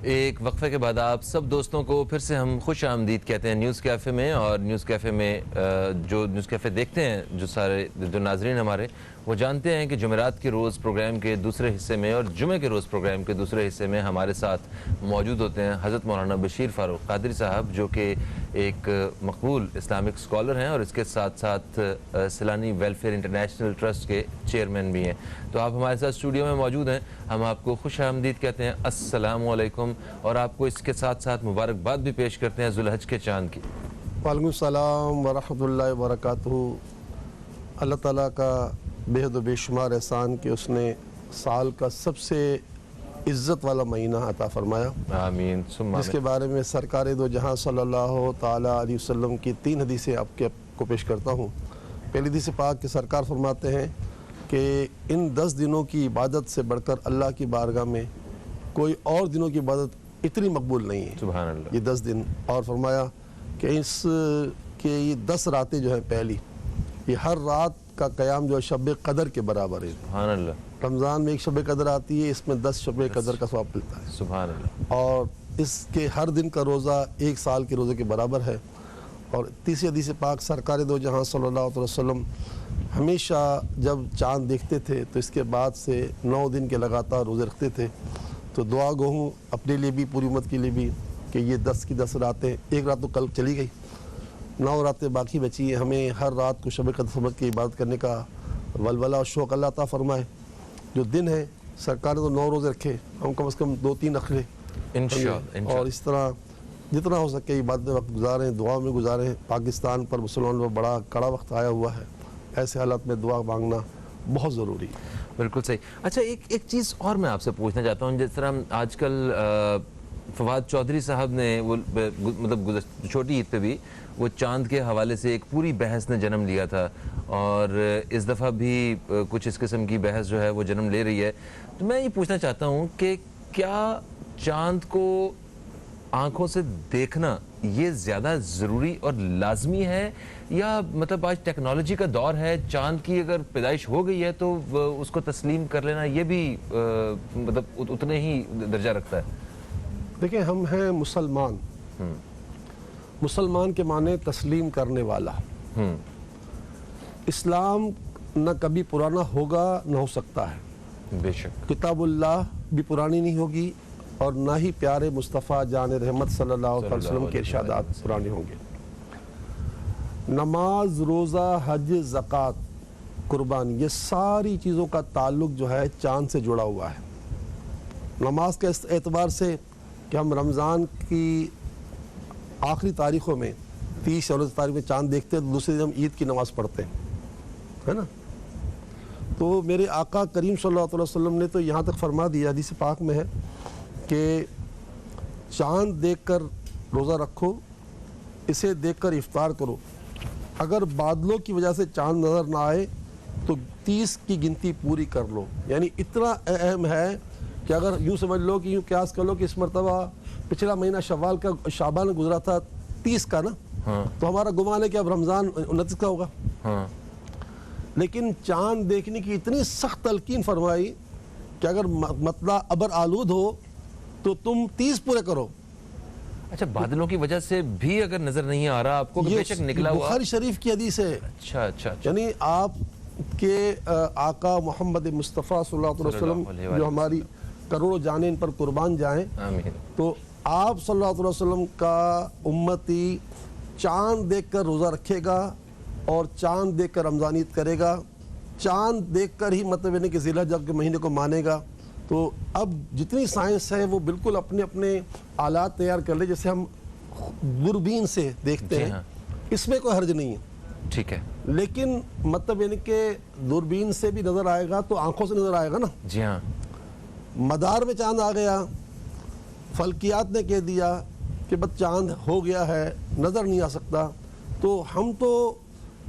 एक वक्फे के बाद आप सब दोस्तों को फिर से हम खुश आमदीद कहते हैं न्यूज़ कैफ़े में। और न्यूज़ कैफ़े में जो न्यूज़ कैफ़े देखते हैं जो नाजरीन हमारे, वो जानते हैं कि जुमेरात के रोज़ प्रोग्राम के दूसरे हिस्से में और जुमे के रोज़ प्रोग्राम के दूसरे हिस्से में हमारे साथ मौजूद होते हैं हज़रत मौलाना बशीर फ़ारूक क़ादरी साहब, जो कि एक मकबूल इस्लामिक स्कॉलर हैं और इसके साथ साथ सैलानी वेलफेयर इंटरनेशनल ट्रस्ट के चेयरमैन भी हैं। तो आप हमारे साथ स्टूडियो में मौजूद हैं, हम आपको खुश आमदीद कहते हैं, अस्सलामु अलैकुम, और आपको इसके साथ साथ मुबारकबाद भी पेश करते हैं ज़ुल्हज के चाँद की। वालेकुम सलाम व रहमतुल्लाहि व बरकातहू। अल्लाह ताला का बेहद बेशुमार एहसान कि उसने साल का सबसे इज़्ज़त वाला महीना अता फरमाया, आमीन। जिसके बारे में सरकार दो जहाँ सल्लल्लाहु ताला अलैहि वसल्लम की 3 हदीसें आपको पेश करता हूँ। पहली हदीस पाक के सरकार फरमाते हैं कि इन 10 दिनों की इबादत से बढ़कर अल्लाह की बारगाह में कोई और दिनों की इबादत इतनी मकबूल नहीं है, सुभान अल्लाह। ये 10 दिन। और फरमाया कि ये 10 रातें जो है पहली, ये हर रात का क़याम जो है शब कदर के बराबर है। सुभान अल्लाह। रमज़ान में एक शब कदर आती है, इसमें 10 शब कदर का सवाब मिलता है। सुभान अल्लाह। और इसके हर दिन का रोज़ा 1 साल के रोज़े के बराबर है। और तीसरी हदीस पाक सरकार दो जहाँ सल्लल्लाहु अलैहि वसल्लम हमेशा जब चाँद देखते थे तो इसके बाद से 9 दिन के लगातार रोज़े रखते थे। तो दुआ गो हूँ अपने लिए भी, पूरी उम्मत के लिए भी, कि ये 10 की 10 रातें, एक रात तो कल चली गई, 9 रातें बाकी बची है, हमें हर रात को शब कदर समझ के इबादत करने का वलवला और शौक़ अल्लाह अता फरमाए। जो दिन है सरकार ने तो 9 रोज़े रखे, हम कम से कम 2-3 रख लें इंशाअल्लाह। और इस तरह जितना हो सके इबादत में वक्त गुजारें, दुआ में गुजारें। पाकिस्तान पर मुसलमानों पर बड़ा कड़ा वक्त आया हुआ है, ऐसे हालात में दुआ मांगना बहुत ज़रूरी है। बिल्कुल सही। अच्छा, एक चीज़ और मैं आपसे पूछना चाहता हूँ। जिस तरह आजकल फवाद चौधरी साहब ने वो मतलब छोटी ईद पे भी वो चांद के हवाले से एक पूरी बहस ने जन्म लिया था, और इस दफ़ा भी कुछ इस किस्म की बहस जो है वो जन्म ले रही है। तो मैं ये पूछना चाहता हूँ कि क्या चांद को आँखों से देखना ये ज़्यादा ज़रूरी और लाजमी है, या मतलब आज टेक्नोलॉजी का दौर है, चांद की अगर पैदाइश हो गई है तो उसको तस्लीम कर लेना ये भी मतलब उतने ही दर्जा रखता है? देखिए, हम हैं मुसलमान। मुसलमान के माने तस्लीम करने वाला। इस्लाम न कभी पुराना होगा न हो सकता है, बेशक। किताबुल्लाह भी पुरानी नहीं होगी, और ना ही प्यारे मुस्तफ़ा जान रहमत सल्लल्लाहु अलैहि वसल्लम के इरशादात पुराने होंगे। नमाज, रोज़ा, हज, ज़कात, कुर्बानी, ये सारी चीज़ों का ताल्लुक जो है चाँद से जुड़ा हुआ है। नमाज के एतबार से कि हम रमज़ान की आखिरी तारीख़ों में 30 और 29 तारीख में चाँद देखते हैं, तो दूसरे दिन हम ईद की नमाज़ पढ़ते हैं, है ना। तो मेरे आका करीम सल्लल्लाहु अलैहि वसल्लम ने तो यहाँ तक फरमा दिया, हदीस पाक में है कि चाँद देखकर रोज़ा रखो, इसे देखकर इफ्तार करो। अगर बादलों की वजह से चाँद नज़र ना आए तो 30 की गिनती पूरी कर लो। यानी इतना अहम है कि अगर यूँ समझ लो कि यूँ क्यास कर लो कि इस मरतबा पिछला महीना शव्वाल का शाबान गुजरा था 30 का ना, हाँ। तो हमारा गुमान है कि अब रमज़ान 29 का होगा, हाँ। लेकिन चाँद देखने की इतनी सख्त तलकीन फरमाई कि अगर मतला अबर आलूद हो तो तुम 30 पूरे करो। अच्छा, बादलों की वजह से भी अगर नजर नहीं आ रहा आपको, बेशक निकला हुआ बुखारी शरीफ की हदीस है। अच्छा अच्छा, अच्छा। यानी आप के आका मोहम्मद मुस्तफ़ा सल्लल्लाहु अलैहि वसल्लम जो हमारी करोड़ों जाने इन पर कुर्बान जाएं, तो आप सल्लल्लाहु अलैहि वसल्लम का उम्मती चाँद देखकर रोज़ा रखेगा और चाँद देखकर रमज़ान ईद करेगा, चाँद देखकर ही मतलब यानी कि ज़िलहज के महीने को मानेगा। तो अब जितनी साइंस है वो बिल्कुल अपने अपने आलात तैयार कर ले, जैसे हम दूरबीन से देखते हैं, हाँ। इसमें कोई हर्ज नहीं है, ठीक है। लेकिन मतलब यानी कि दूरबीन से भी नज़र आएगा तो आंखों से नज़र आएगा ना। जी हाँ। मदार में चांद आ गया, फल्कियात ने कह दिया कि बस चांद हो गया है, नज़र नहीं आ सकता, तो हम तो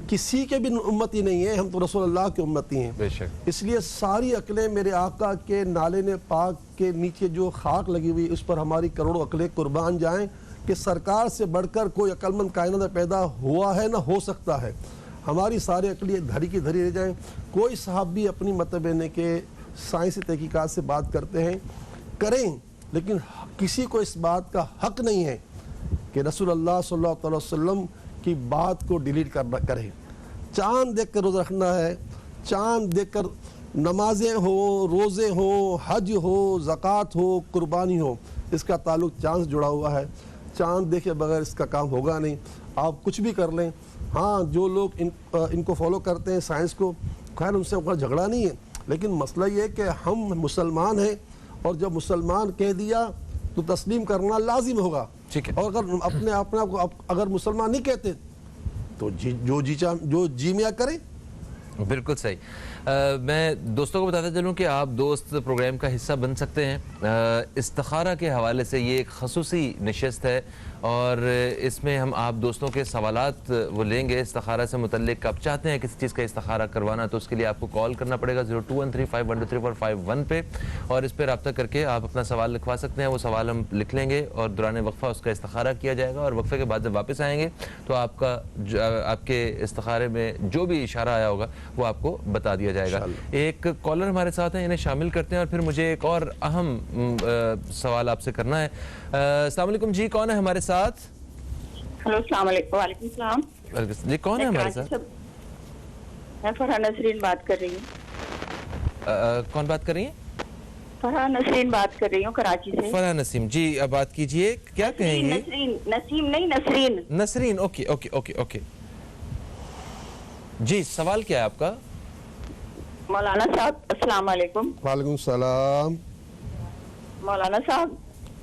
किसी के भी उम्मती नहीं है, हम तो रसूलुल्लाह के उम्मती हैं। बेशक। इसलिए सारी अकलें मेरे आका के नाले ने पाक के नीचे जो खाक लगी हुई उस पर हमारी करोड़ों अकलें कुर्बान जाएं कि सरकार से बढ़कर कोई अक्लमंद कायनात में पैदा हुआ है ना हो सकता है। हमारी सारी अकलियत धरी की धरी रह जाएं। कोई साहब भी अपनी मतबेने के साइंसी तहकीकात से बात करते हैं, करें, लेकिन किसी को इस बात का हक नहीं है कि रसूलुल्लाह सल्लल्लाहु अलैहि वसल्लम की बात को डिलीट करना करें। चांद देख कर रोज़ा रखना है, चांद देख कर नमाजें हो, रोज़े हो, हज हो, ज़कात हो, कुर्बानी हो, इसका ताल्लुक चांद से जुड़ा हुआ है। चांद देखे बगैर इसका काम होगा नहीं। आप कुछ भी कर लें। हाँ, जो लोग इनको फॉलो करते हैं साइंस को, खैर उनसे उनका झगड़ा नहीं है, लेकिन मसला ये है कि हम मुसलमान हैं और जब मुसलमान कह दिया तो तस्लीम करना लाजिम होगा। ठीक है। और अगर अपने आप को अगर मुसलमान नहीं कहते तो जो जी मियाँ करे। बिल्कुल सही। मैं दोस्तों को बताता चलूँ कि आप दोस्त प्रोग्राम का हिस्सा बन सकते हैं। इस्तिखारा के हवाले से ये एक खसूसी नशिस्त है और इसमें हम आप दोस्तों के सवालात वो लेंगे इस्तिखारा से मुतल्लिक। आप चाहते हैं किसी चीज़ का इस्तिखारा करवाना तो उसके लिए आपको कॉल करना पड़ेगा 0213512351 पे और इस पर रब्ता करके आप अपना सवाल लिखवा सकते हैं। वो सवाल हम लिख लेंगे और दौरान वक्फ़ा उसका इस्तिखारा किया जाएगा और वक्फ़े के बाद जब वापस आएंगे तो आपके इस्तिखारे में जो भी इशारा आया होगा वो आपको बता दिया जाएगा। एक कॉलर हमारे साथ हैं, इन्हें शामिल करते हैं और फिर मुझे एक और अहम सवाल आपसे करना है। अस्सलाम वालेकुम जी, कौन है हमारे साथ? हेलो, अस्सलाम वालेकुम। वालेकुम सलाम जी, कौन है हमारे साथ? मैं फरहा नसरीन बात कर रही हूँ। कौन बात कर रही हैं? फरहा नसरीन बात कर रही हूँ कराची से। फरहा नसीम जी, अब बात कीजिए, क्या कहेंगे? नसीम नहीं, Nasreen. Nasreen, okay okay okay okay जी, सवाल क्या है आपका? मौलाना साहब अस्सलाम वालेकुम। वालेकुम सलाम। मौलाना साहब,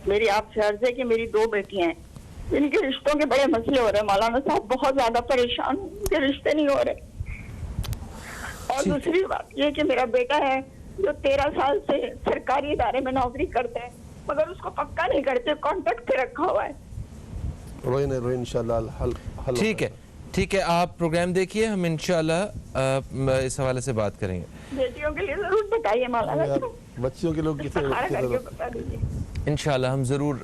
मेरी आपसे अर्ज है कि मेरी 2 बेटियां हैं, इनके रिश्तों के बड़े मसले हो रहे हैं मौलाना साहब, बहुत ज्यादा परेशान, उनके रिश्ते नहीं हो रहे। और दूसरी बात ये कि मेरा बेटा है जो 13 साल से सरकारी इदारे में नौकरी करते हैं मगर उसको पक्का नहीं करते, कॉन्ट्रैक्ट पे रखा हुआ है। रोइन इंशाल्लाह हल। ठीक है, ठीक है, आप प्रोग्राम देखिए, हम इंशाल्लाह इस हवाले से बात करेंगे। बेटियों के लिए जरूर बताइए मौलाना, बच्चियों के लोग बता दीजिए। इंशाल्लाह हम ज़रूर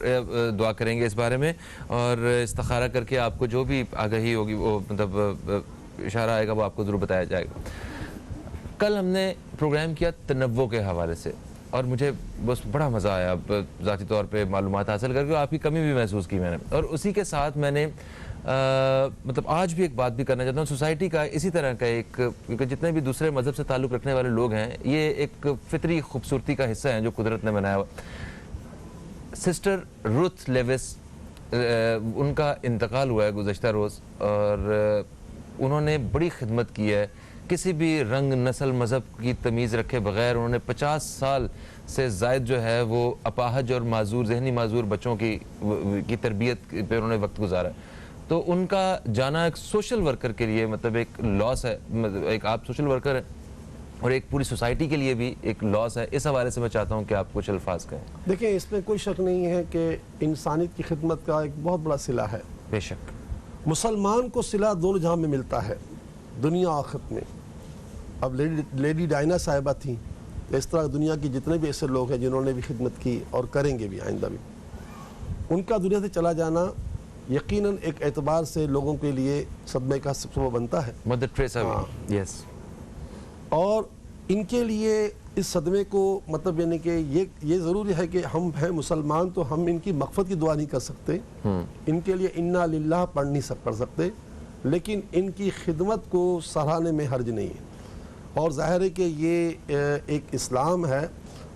दुआ करेंगे इस बारे में और इस्तिखारा करके आपको जो भी आगाही होगी वो मतलब इशारा आएगा वो आपको ज़रूर बताया जाएगा। कल हमने प्रोग्राम किया तनव्वो के हवाले से और मुझे बस बड़ा मज़ा आया ज़ाती तौर पे मालूमात हासिल करके, आपकी कमी भी महसूस की मैंने। और उसी के साथ मैंने मतलब आज भी एक बात भी करना चाहता हूँ, सोसाइटी का इसी तरह का एक, क्योंकि जितने भी दूसरे मज़हब से ताल्लुक़ रखने वाले लोग हैं ये एक फ़ितरी खूबसूरती का हिस्सा है जो कुदरत ने बनाया हुआ। सिस्टर रुथ लेविस, उनका इंतकाल हुआ है गुज़श्ता रोज़ और उन्होंने बड़ी खिदमत की है, किसी भी रंग नस्ल मज़हब की तमीज़ रखे बग़ैर उन्होंने 50 साल से ज़ायद जो है वो अपाहज और माजूर, जहनी माजूर बच्चों की तरबियत पे उन्होंने वक्त गुजारा। तो उनका जाना एक सोशल वर्कर के लिए मतलब एक लॉस है, मतलब एक आप सोशल वर्कर हैं और एक पूरी सोसाइटी के लिए भी एक लॉस है। इस हवाले से मैं चाहता हूँ कि आप कुछ अल्फाज कहें। देखिए, इसमें कोई शक नहीं है कि इंसानियत की खिदमत का एक बहुत बड़ा सिला है। बेशक मुसलमान को सिला दोनों जहां में मिलता है, दुनिया आखिरत में। अब लेडी डायना साहिबा थी, इस तरह दुनिया की जितने भी ऐसे लोग हैं जिन्होंने भी खिदमत की और करेंगे भी आइंदा भी, उनका दुनिया से चला जाना यकीनन एक एतबार से लोगों के लिए सदमे का सबब बनता है। Mother Teresa, yes. और इनके लिए इस सदमे को मतलब यानी कि ये ज़रूरी है कि हम हैं मुसलमान तो हम इनकी मग़फ़रत की दुआ नहीं कर सकते, इनके लिए इन्ना लिल्लाह पढ़ सकते, लेकिन इनकी खिदमत को सराहने में हर्ज नहीं है। और ज़ाहिर है कि ये एक इस्लाम है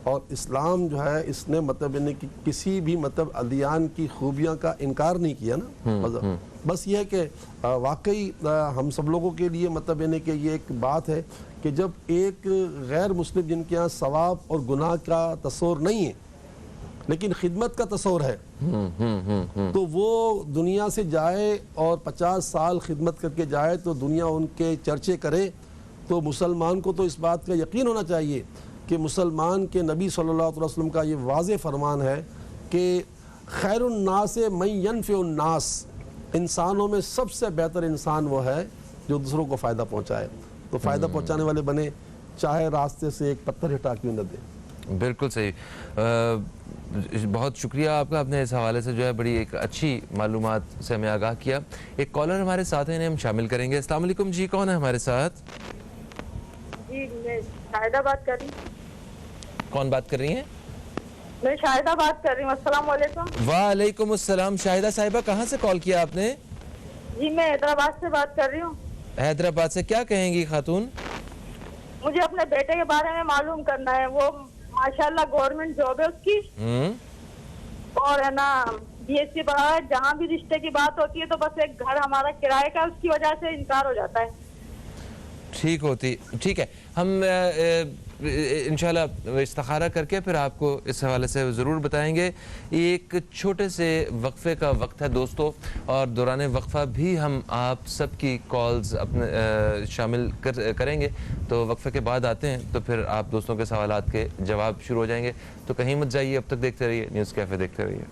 और इस्लाम जो है इसने मतलब यानी कि किसी भी मतलब अदियान की खूबियाँ का इनकार नहीं किया ना। बस ये है कि वाकई हम सब लोगों के लिए मतलब यानी कि ये एक बात है कि जब एक गैर मुस्लिम जिनके यहाँ सवाब और गुनाह का तस्वर नहीं है लेकिन खिदमत का तस्वर है, तो वो दुनिया से जाए और 50 साल खिदमत करके जाए तो दुनिया उनके चर्चे करे, तो मुसलमान को तो इस बात का यकीन होना चाहिए कि मुसलमान के नबी सल्लल्लाहु अलैहि वसल्लम का ये वाज़े फरमान है कि खैरुन्नास मन यनफ़िउन्नास, इंसानों में सबसे बेहतर इंसान वो है जो दूसरों को फ़ायदा पहुँचाए। तो फ़ायदा पहुँचाने वाले बने, चाहे रास्ते से एक पत्थर हटा क्यों न दें। बिल्कुल सही। बहुत शुक्रिया आपका, आपने इस हवाले से जो है बड़ी एक अच्छी मालूमात से हमें आगाह किया। एक कॉलर हमारे साथ हैं, इन्हें हम शामिल करेंगे। अस्सलाम वालेकुम जी, कौन है हमारे साथ? जी मैं शाहिदा बात कर रही हूँ। कौन बात कर रही हैं? मैं शाहिदा बात कर रही हूँ। अस्सलाम वालेकुम। वालेकुम अस्सलाम। शाहिदा साहिबा, कहाँ से कॉल किया आपने? जी मैं हैदराबाद से बात कर रही हूँ। हैदराबाद से, क्या कहेंगी खातून? मुझे अपने बेटे के बारे में मालूम करना है। वो माशाल्लाह गवर्नमेंट जॉब है उसकी, और है ना BSc पढ़ा है। जहाँ भी रिश्ते की बात होती है तो बस एक घर हमारा किराए का, उसकी वजह से इनकार हो जाता है। ठीक है, हम इंशाल्लाह इस्तिखारा करके फिर आपको इस हवाले से ज़रूर बताएंगे। एक छोटे से वक्फे का वक्त है दोस्तों, और दौरान वक्फा भी हम आप सबकी कॉल्स अपने शामिल करेंगे। तो वक्फे के बाद आते हैं, तो फिर आप दोस्तों के सवालात के जवाब शुरू हो जाएंगे। तो कहीं मत जाइए, अब तक देखते रहिए न्यूज़ कैफ़े, देखते रहिए।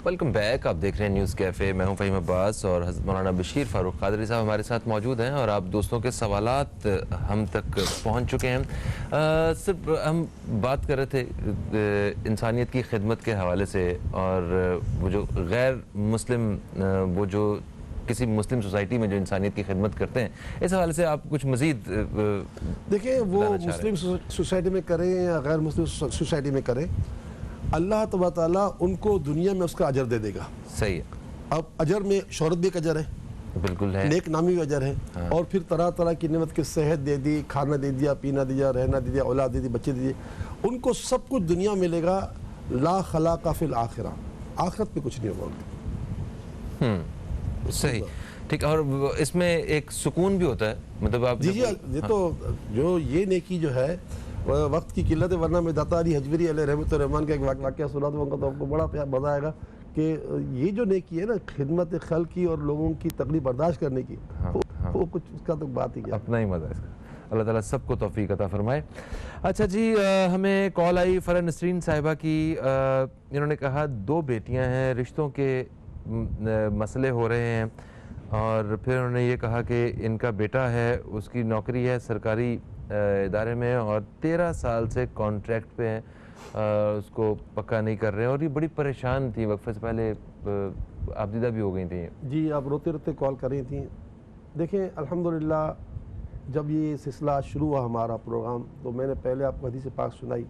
वेलकम बैक, आप देख रहे हैं न्यूज़ कैफ़े। मैं हूं फ़हीम अब्बास और हज़रत मौलाना बशीर फ़ारूक क़ादरी साहब हमारे साथ मौजूद हैं, और आप दोस्तों के सवालात हम तक पहुंच चुके हैं। सिर्फ हम बात कर रहे थे इंसानियत की खिदमत के हवाले से, और वो जो गैर मुस्लिम, वो जो किसी मुस्लिम सोसाइटी में जो इंसानियत की खिदमत करते हैं, इस हवाले से आप कुछ मज़ीद देखिए, वो मुस्लिम सोसाइटी में करें या गैर मुस्लिम सोसाइटी में करें, अल्लाह तबारक ताला उनको दुनिया में उसका अजर दे देगा। सही है। अब अजर में शोहरत भी एक अजर है, बिल्कुल है, नेक नामी भी अजर है। हाँ। और फिर तरह तरह की नेमत की सेहत दे दी, खाना दे दिया, पीना दिया, रहना दे दिया, औलाद दे दी, बच्चे दे दिए, उनको सब कुछ दुनिया मिलेगा। ला खलाका फिल आखिरा, आखिरत में कुछ नहीं होगा। सही, ठीक। और इसमें एक सुकून भी होता है, मतलब आप जी ये तो जो ये नेकी जो है वक्त की किल्लत है, वरना मैं दाता अली हजवरी अलैहि रहमत रहमान का एक वाक़या सुना दूँगा तो आपको बड़ा प्यार मज़ा आएगा कि ये जो नेकी है ना, खिदमत खल की और लोगों की तकलीफ बर्दाश्त करने की, वो कुछ उसका तो बात ही क्या, अपना ही मज़ा है इसका। अल्लाह ताला सबको तौफीक अता फरमाए। अच्छा जी, हमें कॉल आई फ़रा नसरीन साहिबा की। इन्होंने कहा 2 बेटियां हैं, रिश्तों के मसले हो रहे हैं, और फिर उन्होंने ये कहा कि इनका बेटा है, उसकी नौकरी है सरकारी इदारे में, और 13 साल से कॉन्ट्रैक्ट पे हैं, उसको पक्का नहीं कर रहे हैं, और ये बड़ी परेशान थी। वक्फे से पहले आबदीदा भी हो गई थी। जी, आप रोते रोते कॉल कर रही थी। देखें, अल्हम्दुलिल्लाह जब ये सिलसिला शुरू हुआ हमारा प्रोग्राम, तो मैंने पहले आपको हदीस पाक सुनाई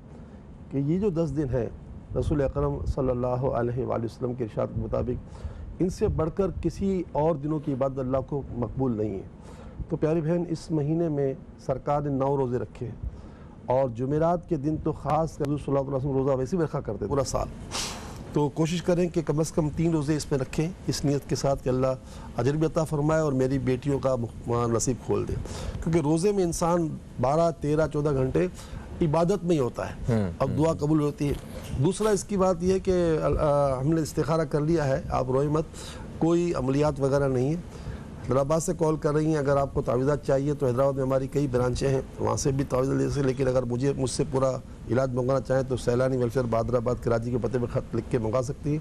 कि ये जो 10 दिन है रसूल अकरम सल्लल्लाहु अलैहि वसल्लम के इरशाद के मुताबिक, इनसे बढ़कर किसी और दिनों की इबादत अल्लाह को मकबूल नहीं है। तो प्यारी बहन, इस महीने में सरकार ने 9 रोज़े रखे हैं, और जुमेरात के दिन तो ख़ास कर सल्लल्लाहु अलैहि वसल्लम रोज़ा वैसे भी रखा करते पूरा साल। तो कोशिश करें कि कम से कम 3 रोज़े इसमें रखें, इस नीयत के साथ कि अल्लाह अजर भी अता फरमाए और मेरी बेटियों का नसीब खोल दे। क्योंकि रोज़े में इंसान 12, 13, 14 घंटे इबादत में ही होता है, अब दुआ कबूल होती है। दूसरा इसकी बात यह है कि हमने इस्तिखारा कर लिया है, आप रोए मत, कोई अमलियात वगैरह नहीं है। हैदराबाद से कॉल कर रही हैं, अगर आपको तावीज़ात चाहिए तो हैदराबाद में हमारी कई ब्रांचें हैं, वहाँ से भी तावीज़ ले सकते, लेकिन अगर मुझसे पूरा इलाज मंगाना चाहें तो सैलानी वेलफेयर बहादुराबाद कराची के पते पर ख़त लिख के मंगा सकती हैं।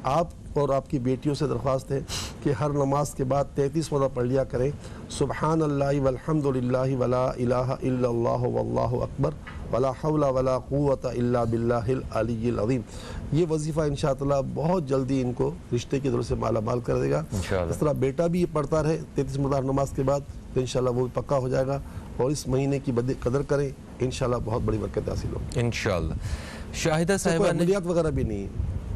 आप और आपकी बेटियों से दरख्वास्त है कि हर नमाज के बाद 33 मरतबा पढ़ लिया करें, सुब्हानल्लाहि वल्हम्दुलिल्लाहि वला इलाहा इल्लल्लाहु वल्लाहु अकबर वला हौला वला कुव्वता इल्ला बिल्लाहिल अलिय्यिल अज़ीम। ये वजीफ़ा इंशाअल्लाह बहुत जल्दी इनको रिश्ते की तरफ से माला माल कर देगा। इस तरह बेटा भी ये पढ़ता रहे 33 मरतबा नमाज के बाद, तो इंशाअल्लाह वो भी पक्का हो जाएगा। और इस महीने की कदर करें, इंशाअल्लाह बहुत बड़ी बरकत हासिल होगी इंशाअल्लाह। शाहिदा साहिबा ने अमलियात वगैरह भी नहीं,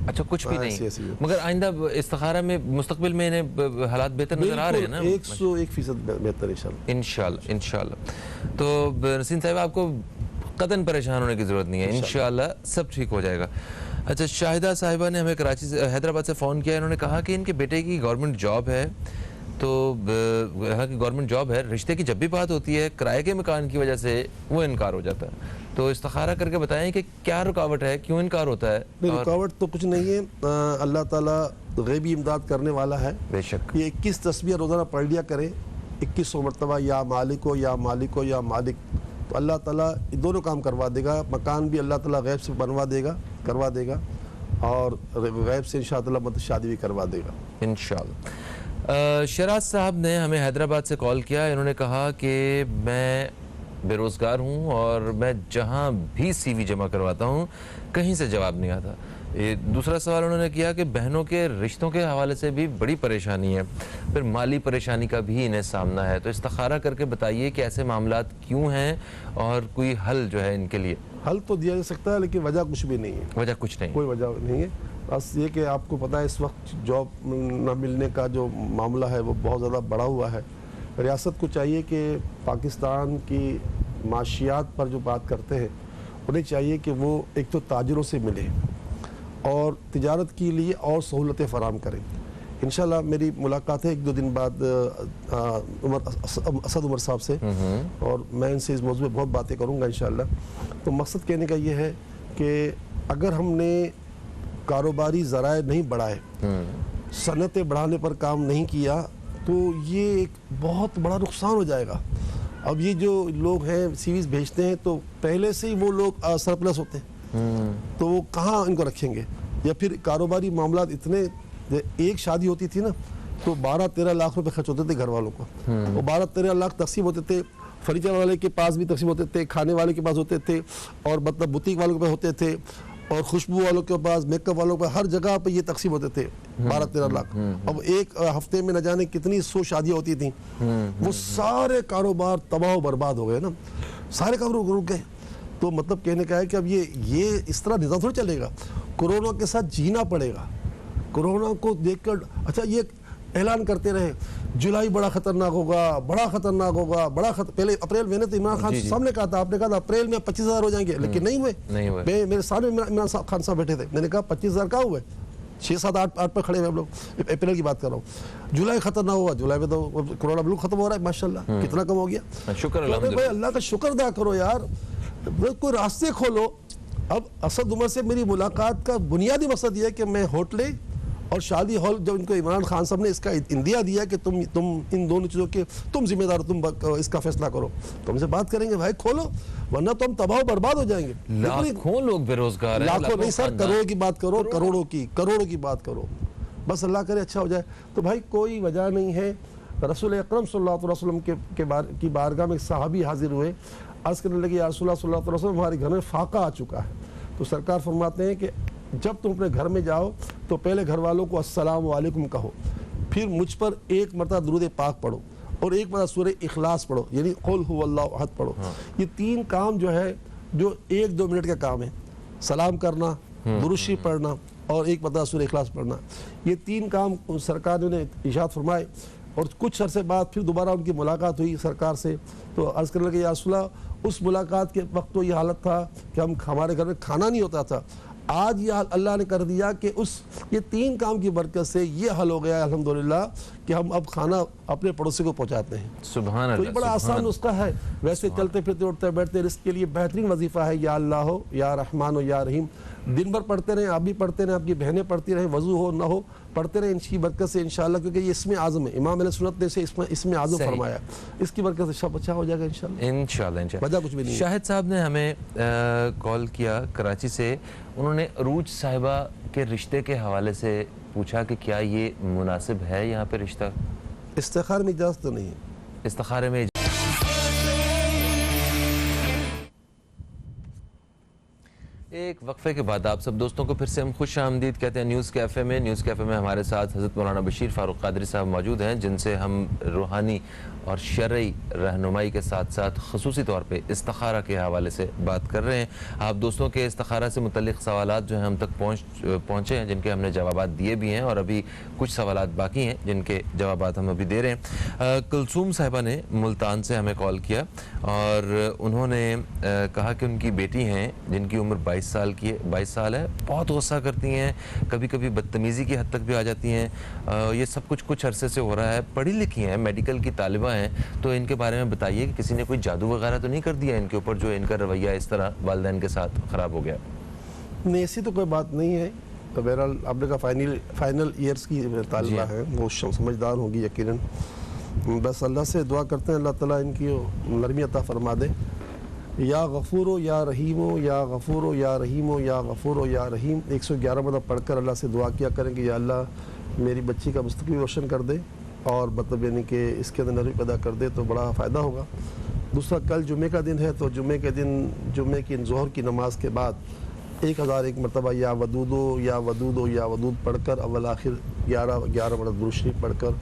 अच्छा कुछ भी नहीं, मगर आइंदा इस्तिखारा में मुस्तकबिल में इन्हें हालात बेहतर नजर आ रहे हैं ना, 101% बेहतर इंशाअल्लाह इंशाअल्लाह। तो नसीन साहिबा, आपको कतन परेशान होने की ज़रूरत नहीं है, इंशाअल्लाह सब ठीक हो जाएगा। अच्छा, शाहिदा साहिबा ने हमें कराची से, हैदराबाद से फ़ोन किया। इन्होंने कहा कि इनके बेटे की गवर्नमेंट जॉब है, तो हालांकि गवर्नमेंट जॉब है, रिश्ते की जब भी बात होती है किराए के मकान की वजह से वो इनकार हो जाता है। तो इस्तिखारा करके बताएं कि क्या रुकावट है, क्यों इनकार होता है? रुकावट तो कुछ नहीं है, अल्लाह ताला गैबी इमदाद करने वाला है बेशक। ये 21 तस्बीह रोज़ाना पढ़ लिया करें, 2100 मरतबा या मालिक हो या मालिक हो या मालिक, तो अल्लाह ताला दोनों काम करवा देगा। मकान भी अल्लाह ताला गैब से बनवा देगा, करवा देगा, और गैब से इंशाअल्लाह मतलब शादी भी करवा देगा इंशाअल्लाह। शराज साहब ने हमें हैदराबाद से कॉल किया। इन्होंने कहा कि मैं बेरोज़गार हूँ और मैं जहाँ भी CV जमा करवाता हूँ कहीं से जवाब नहीं आता। दूसरा सवाल उन्होंने किया कि बहनों के रिश्तों के हवाले से भी बड़ी परेशानी है, फिर माली परेशानी का भी इन्हें सामना है। तो इस्तिखारा करके बताइए कि ऐसे मामलात क्यों हैं और कोई हल जो है इनके लिए। हल तो दिया जा सकता है, लेकिन वजह कुछ भी नहीं है। वजह कुछ नहीं, कोई वजह नहीं है। बस ये कि आपको पता है इस वक्त जॉब न मिलने का जो मामला है वो बहुत ज़्यादा बढ़ा हुआ है। रियासत को चाहिए कि पाकिस्तान की माशियात पर जो बात करते हैं उन्हें चाहिए कि वो एक तो ताजरों से मिले और तिजारत के लिए और सहूलतें फ़राहम करें। इंशाल्लाह मेरी मुलाकात है 1-2 दिन बाद असद उमर साहब से, और मैं इनसे इस मौजूद में बहुत बातें करूँगा इंशाल्लाह। तो मकसद कहने का ये है कि अगर हमने कारोबारी ज़राए नहीं बढ़ाए, सनतें बढ़ाने पर काम नहीं किया, तो ये एक बहुत बड़ा नुकसान हो जाएगा। अब ये जो लोग हैं CVs भेजते हैं तो पहले से ही वो लोग सरप्लस होते हैं, तो वो कहाँ इनको रखेंगे। या फिर कारोबारी मामला इतने, एक शादी होती थी ना तो 12-13 लाख रुपए खर्च होते थे घर वालों को, वो 12-13 लाख तकसीम होते थे। फर्नीचर वाले के पास भी तकसीम होते थे, खाने वाले के पास होते थे, और मतलब बुटीक वालों के पास होते थे, और खुशबू वालों के पास, मेकअप वालों के पास, हर जगह पे ये तकसीम होते थे 12-13 लाख। अब एक हफ्ते में न जाने कितनी 100 शादियाँ होती थी। वो सारे कारोबार तबाह बर्बाद हो गए ना, सारे काम रुक गए। तो मतलब कहने का है कि अब ये इस तरह निज़ाम थोड़ी चलेगा। कोरोना के साथ जीना पड़ेगा। कोरोना को देखकर अच्छा ये ऐलान करते रहे जुलाई बड़ा खतरनाक होगा, बड़ा खतरनाक होगा, पहले अप्रैल महीने तो इमरान खान सामने कहा था, आपने कहा था अप्रैल में 25,000 हो जाएंगे, लेकिन नहीं हुए। मेरे सामने इमरान खान साहब बैठे थे, मैंने कहा 25,000 कहाँ हुए, 6, 7, 8 पर खड़े हुए हम लोग। अप्रैल की बात कर रहा हूँ, जुलाई खतरनाक हुआ, जुलाई में तो कोरोना बिल्कुल खत्म हो रहा है माशाल्लाह, कितना कम हो गया। शुक्र भाई अल्लाह का शुक्र अदा करो यार, कोई रास्ते खोलो। अब असद उमर से मेरी मुलाकात का बुनियादी मकसद यह है कि मैं होटलें और शादी हॉल, जब इनको इमरान खान साहब ने इसका इंदिया दिया कि तुम इन दोनों चीज़ों के तुम जिम्मेदार, तुम इसका फैसला करो, तो हमसे बात करेंगे भाई खोलो, वरना तो हम तबाह बर्बाद हो जाएंगे। लाखों लोग बेरोजगार हैं। लाखों नहीं सर, करोड़ों की बात करो, करोड़ों की बात करो, बस अल्लाह करे अच्छा हो जाए। तो भाई कोई वजह नहीं है। रसूल अकरम सल्लल्लाहु अलैहि वसल्लम की बारगाह में सहाबी हाजिर हुए, अर्ज़ करने लगे या रसूल सल्लल्लाहु अलैहि वसल्लम हमारे घर में फाका आ चुका है। तो सरकार फरमाते हैं कि जब तुम अपने घर में जाओ तो पहले घर वालों को अस्सलाम वालेकुम कहो, फिर मुझ पर एक मरतबा दुरूद पाक पढ़ो और एक मरतबा सूरह इखलास पढ़ो, यानी कुल हुवल्लाहु अहद पढ़ो। ये 3 काम जो है, जो 1-2 मिनट का काम है, सलाम करना, दुरूद शरीफ पढ़ना और एक मरतबा सूरह इखलास पढ़ना, ये 3 काम सरकार ने इरशाद फरमाए। और कुछ अरसे बाद फिर दोबारा उनकी मुलाकात हुई सरकार से, तो अर्ज़ करने लगे या रसूलल्लाह, उस मुलाकात के वक्त तो ये हालत था कि हमारे घर में खाना नहीं होता था, आज ये अल्लाह ने कर दिया कि ये 3 काम की बरकत से ये हल हो गया अल्हम्दुलिल्लाह कि हम अब खाना अपने पड़ोसी को पहुंचाते हैं। सुभान अल्लाह। तो ये बड़ा आसान नुस्खा है। वैसे चलते फिरते उठते बैठते रिस्क के लिए बेहतरीन वजीफा है या अल्लाह हो या रहमान हो या रहीम। दिन भर पढ़ते रहें, आप भी पढ़ते रहें, आपकी बहनें पढ़ती रहें, वजू हो ना हो पढ़ते रहें इनकी बरकत से इंशाल्लाह, क्योंकि ये इसमें आज़म है, इमाम अहले सुन्नत ने इसमें आज़म फरमाया, इसकी बरकत से सब अच्छा हो जाएगा इंशाल्लाह। वजह कुछ भी नहीं। शाहिद साहब ने हमें कॉल किया कराची से, उन्होंने अरूज साहिबा के रिश्ते के हवाले से पूछा कि क्या ये मुनासिब है यहाँ पे रिश्ता। इस्तिखारे में इजाज़त तो नहीं है। इस्तिखारे में एक वक्फे के बाद आप सब दोस्तों को फिर से हम खुश आमदीद कहते हैं न्यूज़ कैफ़े में। न्यूज़ कैफ़े में हमारे साथ हज़रत मौलाना बशीर फ़ारूक क़ादरी साहब मौजूद हैं, जिनसे हम रूहानी और शरई रहनुमाई के साथ साथ ख़ुसूसी तौर पे इस्तिखारा के हवाले से बात कर रहे हैं। आप दोस्तों के इस्तिखारा से मुतल्लिक़ सवालात जो हैं हम तक पहुँचे हैं, जिनके हमने जवाबात दिए भी हैं और अभी कुछ सवालात बाकी हैं जिनके जवाबात हम अभी दे रहे हैं। कुलसूम साहिबा ने मुल्तान से हमें कॉल किया और उन्होंने कहा कि उनकी बेटी हैं जिनकी उम्र 22 साल की है, 22 साल है, बहुत गुस्सा करती हैं, कभी कभी बदतमीज़ी की हद तक भी आ जाती हैं। ये सब कुछ अरसे से हो रहा है। पढ़ी लिखी हैं, मेडिकल की तालिबा हैं, तो इनके बारे में बताइए कि किसी ने कोई जादू वगैरह तो नहीं कर दिया इनके ऊपर जो इनका रवैया इस तरह वालिदैन के साथ ख़राब हो गया? नहीं, ऐसी तो कोई बात नहीं है। तो बहरहाल आपने कहा फाइनल ईयर्स की तालिबा है, वो समझदार होगी यकीनन। बस अल्लाह से दुआ करते हैं अल्लाह ताला इनकी नरमी अता फरमा दे। या गफूरो या रहीमो या गफूरो या रहीमो या गफूरो या रहीम 111 मतलब पढ़कर अल्लाह से दुआ किया करें कि या अल्लाह मेरी बच्ची का मुस्तकबिल रोशन कर दे और मतलब यानी कि इसके अंदर नरमी पैदा कर दे तो बड़ा फ़ायदा होगा। दूसरा कल जुमे का दिन है तो जुमे के दिन जुमे की ज़ोहर की नमाज के बाद 1001 मरतबा या वदूदो या वदूदो या वदूद पढ़कर अव्वल आखिर 11 मरतबा दुरूद शरीफ पढ़कर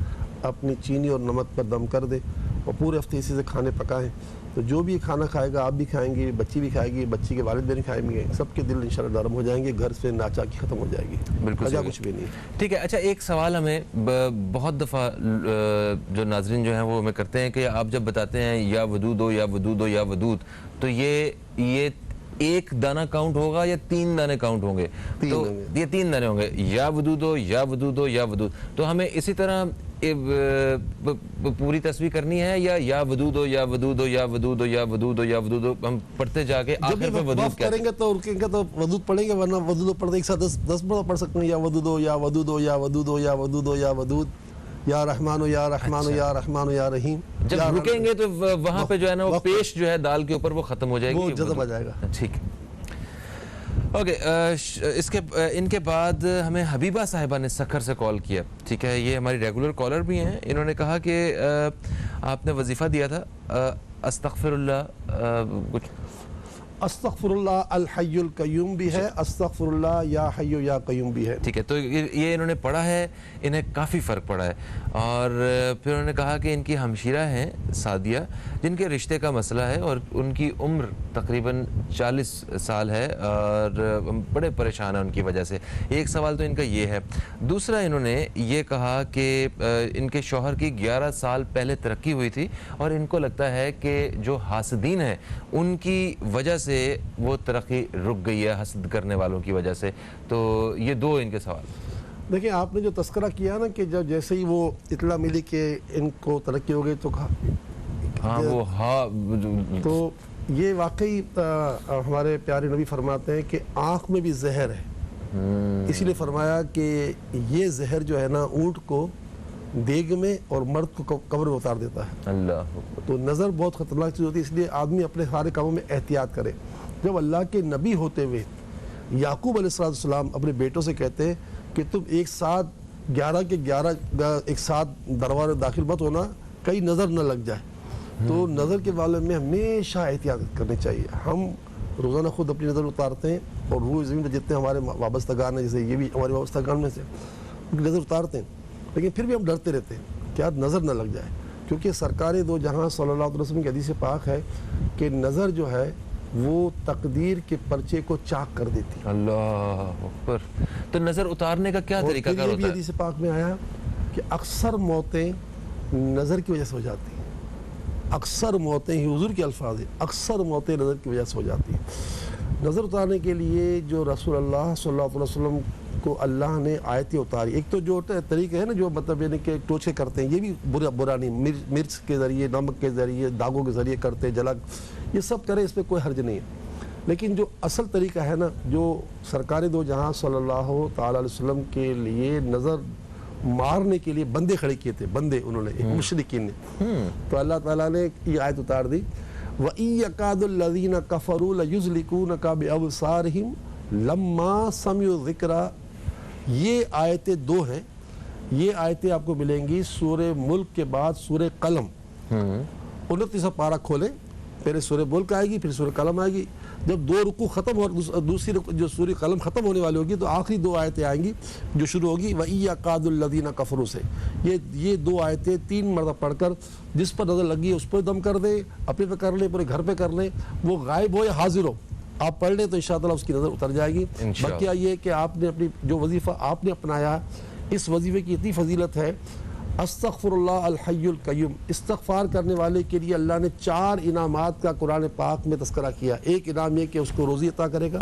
अपनी चीनी और नमक पर दम कर दे और पूरे हफ्ते इसी से खाने पकाएं। तो जो भी खाना खाएगा आप भी खाएंगे, बच्ची भी खाएगी, बच्ची के वालिद भी खाएंगे, सबके दिल इंशाल्लाह नरम हो जाएंगे, घर से नाचाकी ख़त्म हो जाएगी। बिल्कुल कुछ भी नहीं। ठीक है। अच्छा, एक सवाल हमें बहुत दफ़ा जो नाजरीन जो हैं वो हमें करते हैं कि आप जब बताते हैं या वदूद हो या वदूद हो या वदूद, तो ये एक दाना काउंट होगा या 3 दाने काउंट होंगे? तो ये 3 दाने होंगे, या वदूद हो या वदूद हो या वदूद। तो हमें इसी तरह पूरी तस्वीर करनी है या वदूद हो या वदूद हो या वदूद हो या वदूद हो या वदूद हो, हम पढ़ते जाके आखिर में वदूद करेंगे तो रुकेंगे तो वदूद पढ़ेंगे, वरना वदूद पढ़ते एक साथ 10 बार पढ़ सकते हैं। या वदूद हो या वदूद हो या वदूद हो या वदूद हो या वदूद या रहमान हो या रहमान हो या रहमान हो या रहीम। जब रुकेंगे तो वहां पे जो है ना वो पेश जो है दाल के ऊपर वो खत्म हो जाएगी, वो जज़ब आ जाएगा। ठीक है, ओके। इनके बाद हमें हबीबा साहिबा ने सखर से कॉल किया। ठीक है, ये हमारी रेगुलर कॉलर भी हैं। इन्होंने कहा कि आपने वजीफ़ा दिया था अस्तगफिरुल्लाह कुछ अस्तगफिरुल्लाह अल हय्युल क़य्यूम भी है, अस्तगफिरुल्लाह या हय्यु या क़य्यूम भी है। ठीक है, तो ये इन्होंने पढ़ा है, इन्हें काफ़ी फ़र्क पड़ा है। और फिर उन्होंने कहा कि इनकी हमशीरा हैं सादिया, जिनके रिश्ते का मसला है और उनकी उम्र तकरीबन 40 साल है और बड़े परेशान हैं उनकी वजह से। एक सवाल तो इनका ये है। दूसरा, इन्होंने ये कहा कि इनके शौहर की 11 साल पहले तरक्की हुई थी और इनको लगता है कि जो हासदीन हैं उनकी वजह से वो तरक्की रुक गई है, हसद करने वालों की वजह से। तो ये 2 इनके सवाल। देखिए, आपने जो तस्करा किया ना कि जब जैसे ही वो इतला मिली कि इनको तरक्की हो गई तो तो ये वाकई हमारे प्यारे नबी फरमाते हैं कि आँख में भी जहर है। इसीलिए फरमाया कि ये जहर जो है ना ऊँट को देग में और मर्द को कब्र में उतार देता है। अल्लाह। तो नज़र बहुत ख़तरनाक चीज़ होती है, इसलिए आदमी अपने सारे कामों में एहतियात करे। जब अल्लाह के नबी होते हुए याकूब अलैहिस्सलाम अपने बेटों से कहते हैं कि तुम एक साथ 11 के 11 एक साथ दरबार में दाखिल मत होना, कहीं नज़र न लग जाए। तो नज़र के बारे में हमेशा एहतियात करनी चाहिए। हम रोज़ाना खुद अपनी नज़र उतारते हैं और रूह ज़मीन पर जितने हमारे वाबस्तगान हैं, जैसे ये भी हमारे वाबस्तगान में से उनकी नज़र उतारते हैं, लेकिन फिर भी हम डरते रहते हैं क्या नज़र न लग जाए, क्योंकि सरकार दो जहाँ सल्लल्लाहु अलैहि वसल्लम की हदीस पाक है कि नज़र जो है वो तकदीर के पर्चे को चाक कर देती है। अल्लाह अकबर। तो नज़र उतारने का क्या तरीका होता है? ये भी हदीस पाक में आया कि अक्सर मौतें नज़र की वजह से हो जाती हैं। अक्सर मौतें ही हुजूर के अल्फाज है, अक्सर मौतें नज़र की वजह से हो जाती हैं। नज़र उतारने के लिए जो रसूल अल्लाह सल्लल्लाहु अलैहि वसल्लम को अल्लाह ने आयतें उतारी, एक तो जो तरीके है ना जो मतलब यानी कि टोचे करते हैं, ये भी बुरा नहीं, मिर्च के ज़रिए, नमक के ज़रिए, दागों के ज़रिए करते हैं, जलक, ये सब करें, इसमें कोई हर्ज नहीं है। लेकिन जो असल तरीका है ना, जो सरकार दो जहाँ सल्लल्लाहु ताला अलैहि वसल्लम के लिए नज़र मारने के लिए बंदे खड़े किए थे, बंदे उन्होंने, एक मुशरिकीन ने, तो अल्लाह ताला ने ये आयत उतार दी, वइयकादुल्लज़ीना कफ़रू लयुज़लिकूनका बिअबसारिहिम लम्मा समिउ ज़िक्रा। ये आयतें 2 हैं। ये आयतें आपको मिलेंगी सूरे मुल्क के बाद सूरे कलम। 29 पारा खोले, पहले सूरे मुल्क आएगी, फिर सूरे कलम आएगी। जब 2 रुकू खत्म हो, दूसरी जो सूरे कलम खत्म होने वाली होगी तो आखिरी 2 आयतें आएंगी जो शुरू होगी वइयकादुल्लज़ीना कफ़रू से। ये 2 आयतें 3 मरतबा पढ़कर जिस पर नज़र लगी है उस पर दम कर दे, अपने पे कर ले, पूरे घर पे कर ले, वो गायब हो या हाजिर हो, आप पढ़ लें तो इंशाअल्लाह उसकी नज़र उतर जाएगी। बाकी ये कि आपने अपनी जो वजीफ़ा आपने अपनाया, इस वजीफ़े की इतनी फजीलत है, अस्तग़फिरुल्लाह अल हय्युल क़य्यूम। इस्तग़फ़ार करने वाले के लिए अल्लाह ने 4 इनामात का कुरान पाक में तज़किरा किया। एक इनाम ये कि उसको रोज़ी अता करेगा,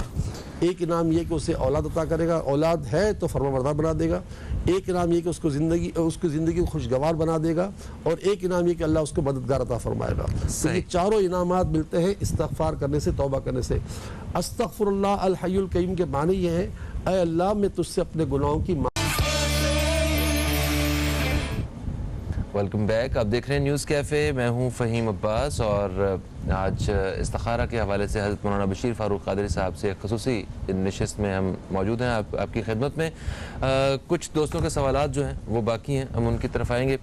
एक इनाम ये कि उसे औलाद अता करेगा, औलाद है तो फरमाबरदार बना देगा, एक इनाम ये कि उसकी ज़िंदगी को खुशगवार बना देगा, और एक इनाम ये कि अल्लाह उसको मददगार अता फरमाएगा। तो ये चारों इनामात मिलते हैं इस्तग़फ़ार करने से, तौबा करने से। अस्तग़फिरुल्लाह अल हय्युल क़य्यूम के माने ये हैं, ऐ अल्लाह मैं तुझसे अपने गुनाहों की वेलकम बैक। आप देख रहे हैं न्यूज़ कैफ़े, मैं हूं फ़हीम अब्बास और आज इस्तिखारा के हवाले से हज़रत मौलाना बशीर फ़ारूक क़ादरी साहब से एक ख़ुसूसी नशिस्त में हम मौजूद हैं आपकी खिदमत में। कुछ दोस्तों के सवालात जो हैं वो बाकी हैं, हम उनकी तरफ आएंगे।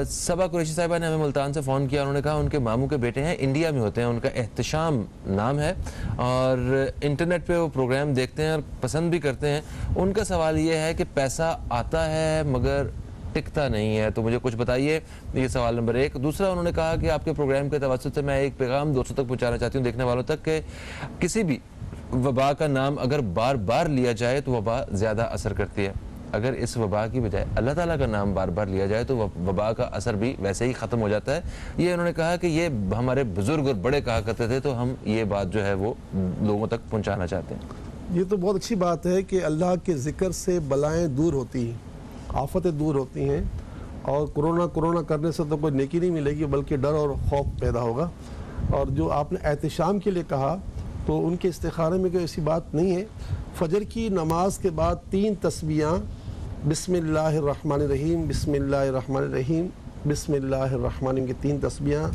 सबा कुरैशी साहिबा ने हमें मुल्तान से फ़ोन किया, उन्होंने कहा उनके मामू के बेटे हैं, इंडिया में होते हैं, उनका एहतशाम नाम है और इंटरनेट पर वो प्रोग्राम देखते हैं और पसंद भी करते हैं। उनका सवाल ये है कि पैसा आता है मगर टिकता नहीं है, तो मुझे कुछ बताइए। ये सवाल नंबर 1। दूसरा, उन्होंने कहा कि आपके प्रोग्राम के तवज्जुह से मैं एक पैगाम दोस्तों तक पहुंचाना चाहती हूँ, देखने वालों तक, कि किसी भी वबा का नाम अगर बार बार लिया जाए तो वबा ज़्यादा असर करती है। अगर इस वबा की बजाय अल्लाह ताला का नाम बार बार लिया जाए तो वबा का असर भी वैसे ही ख़त्म हो जाता है। ये उन्होंने कहा कि ये हमारे बुज़ुर्ग और बड़े कहा करते थे, तो हम ये बात जो है वो लोगों तक पहुँचाना चाहते हैं। ये तो बहुत अच्छी बात है कि अल्लाह के ज़िक्र से बलाएँ दूर होती हैं, आफतें दूर होती हैं, और कोरोना करने से तो कोई नेकी नहीं मिलेगी बल्कि डर और खौफ पैदा होगा। और जो आपने एहतशाम के लिए कहा तो उनके इस्तिखारे में कोई ऐसी बात नहीं है। फजर की नमाज के बाद 3 तस्बीहां, बिस्मिल्लाहिर्रहमानिर्रहीम, बिस्मिल्लाहिर्रहमानिर्रहीम, बिस्मिल्लाहिर्रहमानिर्रहीम की 3 तस्बीहां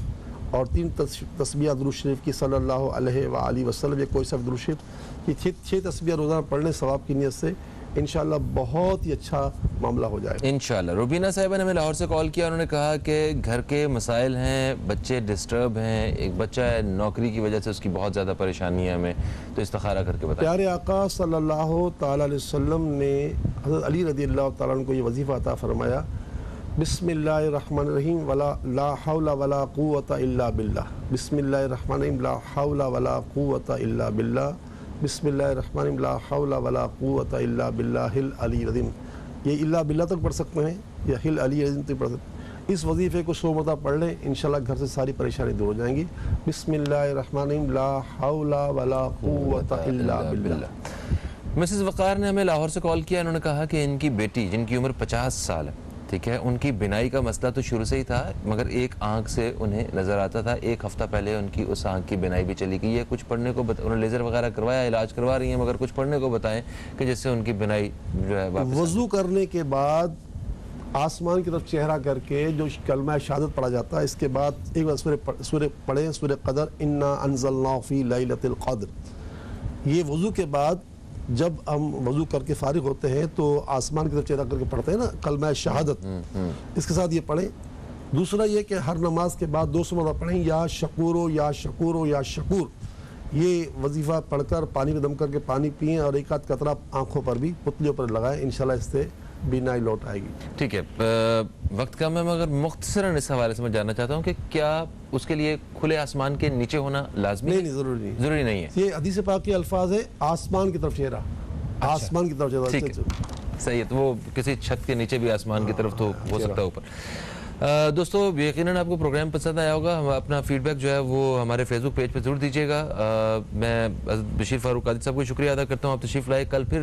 और 3 तस्बीहां दुरूद शरीफ की सल्लल्लाहु अलैहि वसल्लम, ये कोई सब दुरूद शरीफ की 6 तस्बीहां रोज़ाना पढ़ने सवाब की नीयत से इंशाल्लाह बहुत ही अच्छा मामला हो जाएगा इंशाल्लाह। रुबीना साहिबा ने हमें लाहौर से कॉल किया, उन्होंने कहा कि घर के मसाइल हैं, बच्चे डिस्टर्ब हैं, एक बच्चा है नौकरी की वजह से उसकी बहुत ज़्यादा परेशानी है हमें, तो इस्तिखारा करके बताएं। प्यारे आका सल्लल्लाहु ताला अलैहि वसल्लम ने हज़रत अली रज़ियल्लाहु ताला अन्हु को ये वजीफ़ा अता फरमाया, बिस्मिल्लाहिर्रहमानिर्रहीम ला हौला वला कुव्वता इल्ला बिल्लाह, बिस्मिल्लाहिर्रहमानिर्रहीम ला हौला वला कुव्वता इल्ला बिल्लाह, बिस्मिल्लाहिर्रहमानिर्रहीम ला हौला वला कुव्वता इल्ला बिल्लाहिल अलीय्यिल अज़ीम। ये इल्ला बिल्ला तक पढ़ सकते हैं या हिल अलीय्यिल अज़ीम तक पढ़ सकते हैं। इस वजीफ़े को 100 मरतबा पढ़ लें, इंशाल्लाह घर से सारी परेशानी दूर हो जाएंगी। बिस्मिल्लाहिर्रहमानिर्रहीम ला हौला वला कुव्वता इल्ला बिल्लाह। मिसेस वक़ार ने हमें लाहौर से कॉल किया, उन्होंने कहा कि इनकी बेटी जिनकी उम्र 50 साल है, ठीक है, उनकी बिनाई का मसला तो शुरू से ही था मगर एक आंख से उन्हें नज़र आता था। 1 हफ़्ता पहले उनकी उस आंख की बिनाई भी चली गई है। कुछ पढ़ने को उन्होंने लेज़र वगैरह करवाया, इलाज करवा रही हैं, मगर कुछ पढ़ने को बताएं कि जिससे उनकी बिनाई जो है वापस। वज़ू करने के बाद आसमान की तरफ चेहरा करके जो कलमा शहादत पढ़ा जाता है, इसके बाद एक बार सूरह पढ़ें, सूरह क़दर, इन्ना अंज़लनाहु फ़ी लैलतिल क़द्र। ये वज़ू के बाद जब हम वज़ू करके फारिग होते हैं तो आसमान की तरफ चेहरा करके पढ़ते हैं ना कलमा शहादत, इसके साथ ये पढ़ें। दूसरा ये कि हर नमाज के बाद 200 मरतबा पढ़ें, या शकूरो या शकूरो या शकूर। ये वजीफ़ा पढ़कर पानी में दम करके पानी पिएँ और एक आध कतरा आँखों पर भी, पुतलियों पर लगाएं, इंशाल्लाह इससे बीनाई लौट आएगी। ठीक है, वक्त कम है मगर मुख्तसरन इस हवाले से मैं जानना चाहता हूँ कि क्या उसके लिए खुले आसमान के नीचे होना लाजमी नहीं, ज़रूरी नहीं है। ये हदीस पाक के अल्फाज है, आसमान की तरफ चेहरा, आसमान की तरफ चेहरा। ठीक है, सही है, तो वो किसी छत के नीचे भी आसमान की तरफ तो हो सकता है ऊपर। दोस्तों यकीनन आपको प्रोग्राम पसंद आया होगा। हम अपना फीडबैक जो है वो हमारे फेसबुक पेज पे ज़रूर दीजिएगा। मैं बशीर फ़ारूक क़ादरी साहब को शुक्रिया अदा करता हूँ, आप तशरीफ़ लाए। कल फिर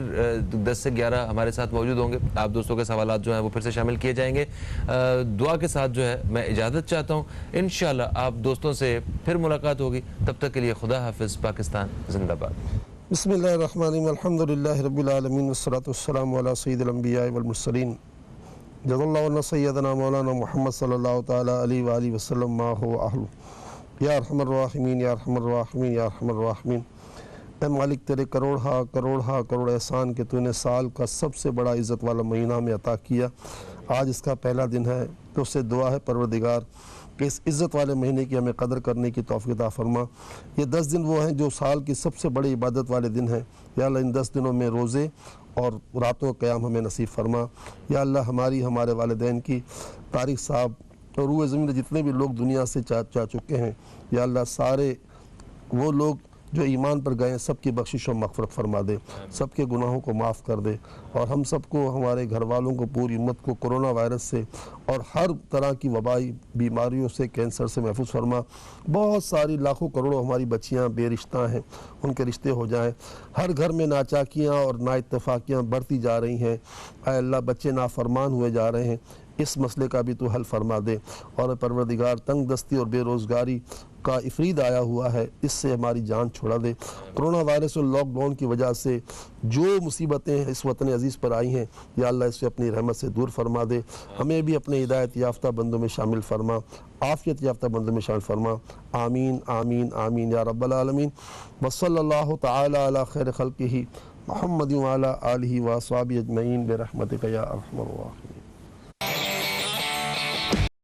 10 से 11 हमारे साथ मौजूद होंगे। आप दोस्तों के सवालात जो हैं वो फिर से शामिल किए जाएंगे। दुआ के साथ जो है मैं इजाज़त चाहता हूँ। इंशाअल्लाह आप दोस्तों से फिर मुलाकात होगी, तब तक के लिए खुदा हाफ़िज़। पाकिस्तान जिंदाबाद। बिस्मिल्लाहिर्रहमानिर्रहीम, अल्हम्दुलिल्लाहि रब्बिल आलमीन, वस्सलातु वस्सलामु अला सय्यिदिल अंबिया'i वल मुरसलीन, जज़ल्लाहु अन्ना सय्यदना मौलाना मुहम्मद सल्लल्लाहु तआला अलैहि व आलिहि वसल्लम मा हुवा अहलु, या अरहमर राहिमीन या अरहमर राहिमीन या अरहमर राहिमीन। ए मालिक, तेरे करोड़ एहसान के तूने साल का सबसे बड़ा इज़्ज़त वाला महीना में अता किया। आज इसका पहला दिन है, तो उससे दुआ है परवरदिगार कि इस इज़्ज़त वाले महीने की हमें कदर करने की तौफ़ीक़ अता फरमा। ये 10 दिन वो हैं जो साल की सबसे बड़ी इबादत वाले दिन हैं। या अल्लाह इन 10 दिनों में रोज़े और रातों का क़याम हमें नसीब फरमा। या अल्लाह हमारे वालिदैन की, तारिक साहब और रूह ज़मीन जितने भी लोग दुनिया से जा चुके हैं, या अल्लाह सारे वो लोग जो ईमान पर गए सबकी बख्शिश और मग़फ़िरत फरमा दे, सबके गुनाहों को माफ़ कर दे, और हम सबको, हमारे घर वालों को, पूरी उम्मत को कोरोना वायरस से और हर तरह की वबाई बीमारियों से, कैंसर से महफूज फरमा। बहुत सारी लाखों करोड़ों हमारी बच्चियाँ बेरिश्ता हैं, उनके रिश्ते हो जाएँ। हर घर में नाचाकियाँ और नाइत्तफ़ाक़ियाँ बढ़ती जा रही हैं। ऐ अल्लाह, बच्चे नाफरमान हुए जा रहे हैं, इस मसले का भी तो हल फरमा दे। और परवरदिगार, तंग दस्ती और बेरोज़गारी का इफरीद आया हुआ है, इससे हमारी जान छुड़ा दे। कोरोना वायरस और लॉकडाउन की वजह से जो मुसीबतें इस वतन अजीज़ पर आई हैं, या अल्लाह इससे अपनी रहमत से दूर फरमा दे। हमें भी अपने हिदायत याफ्ता बंदों में शामिल फरमा, आफियत याफ्ता बंदों में शामिल फरमा। आमीन आमीन आमीन या रब्बल आलमीन। वसल्लल्लाहु तआला अला खैर खल्क़िही मुहम्मद व अला आलिहि व अस्हाबिही अजमईन बिरहमतिका या अरहमर राहिमीन।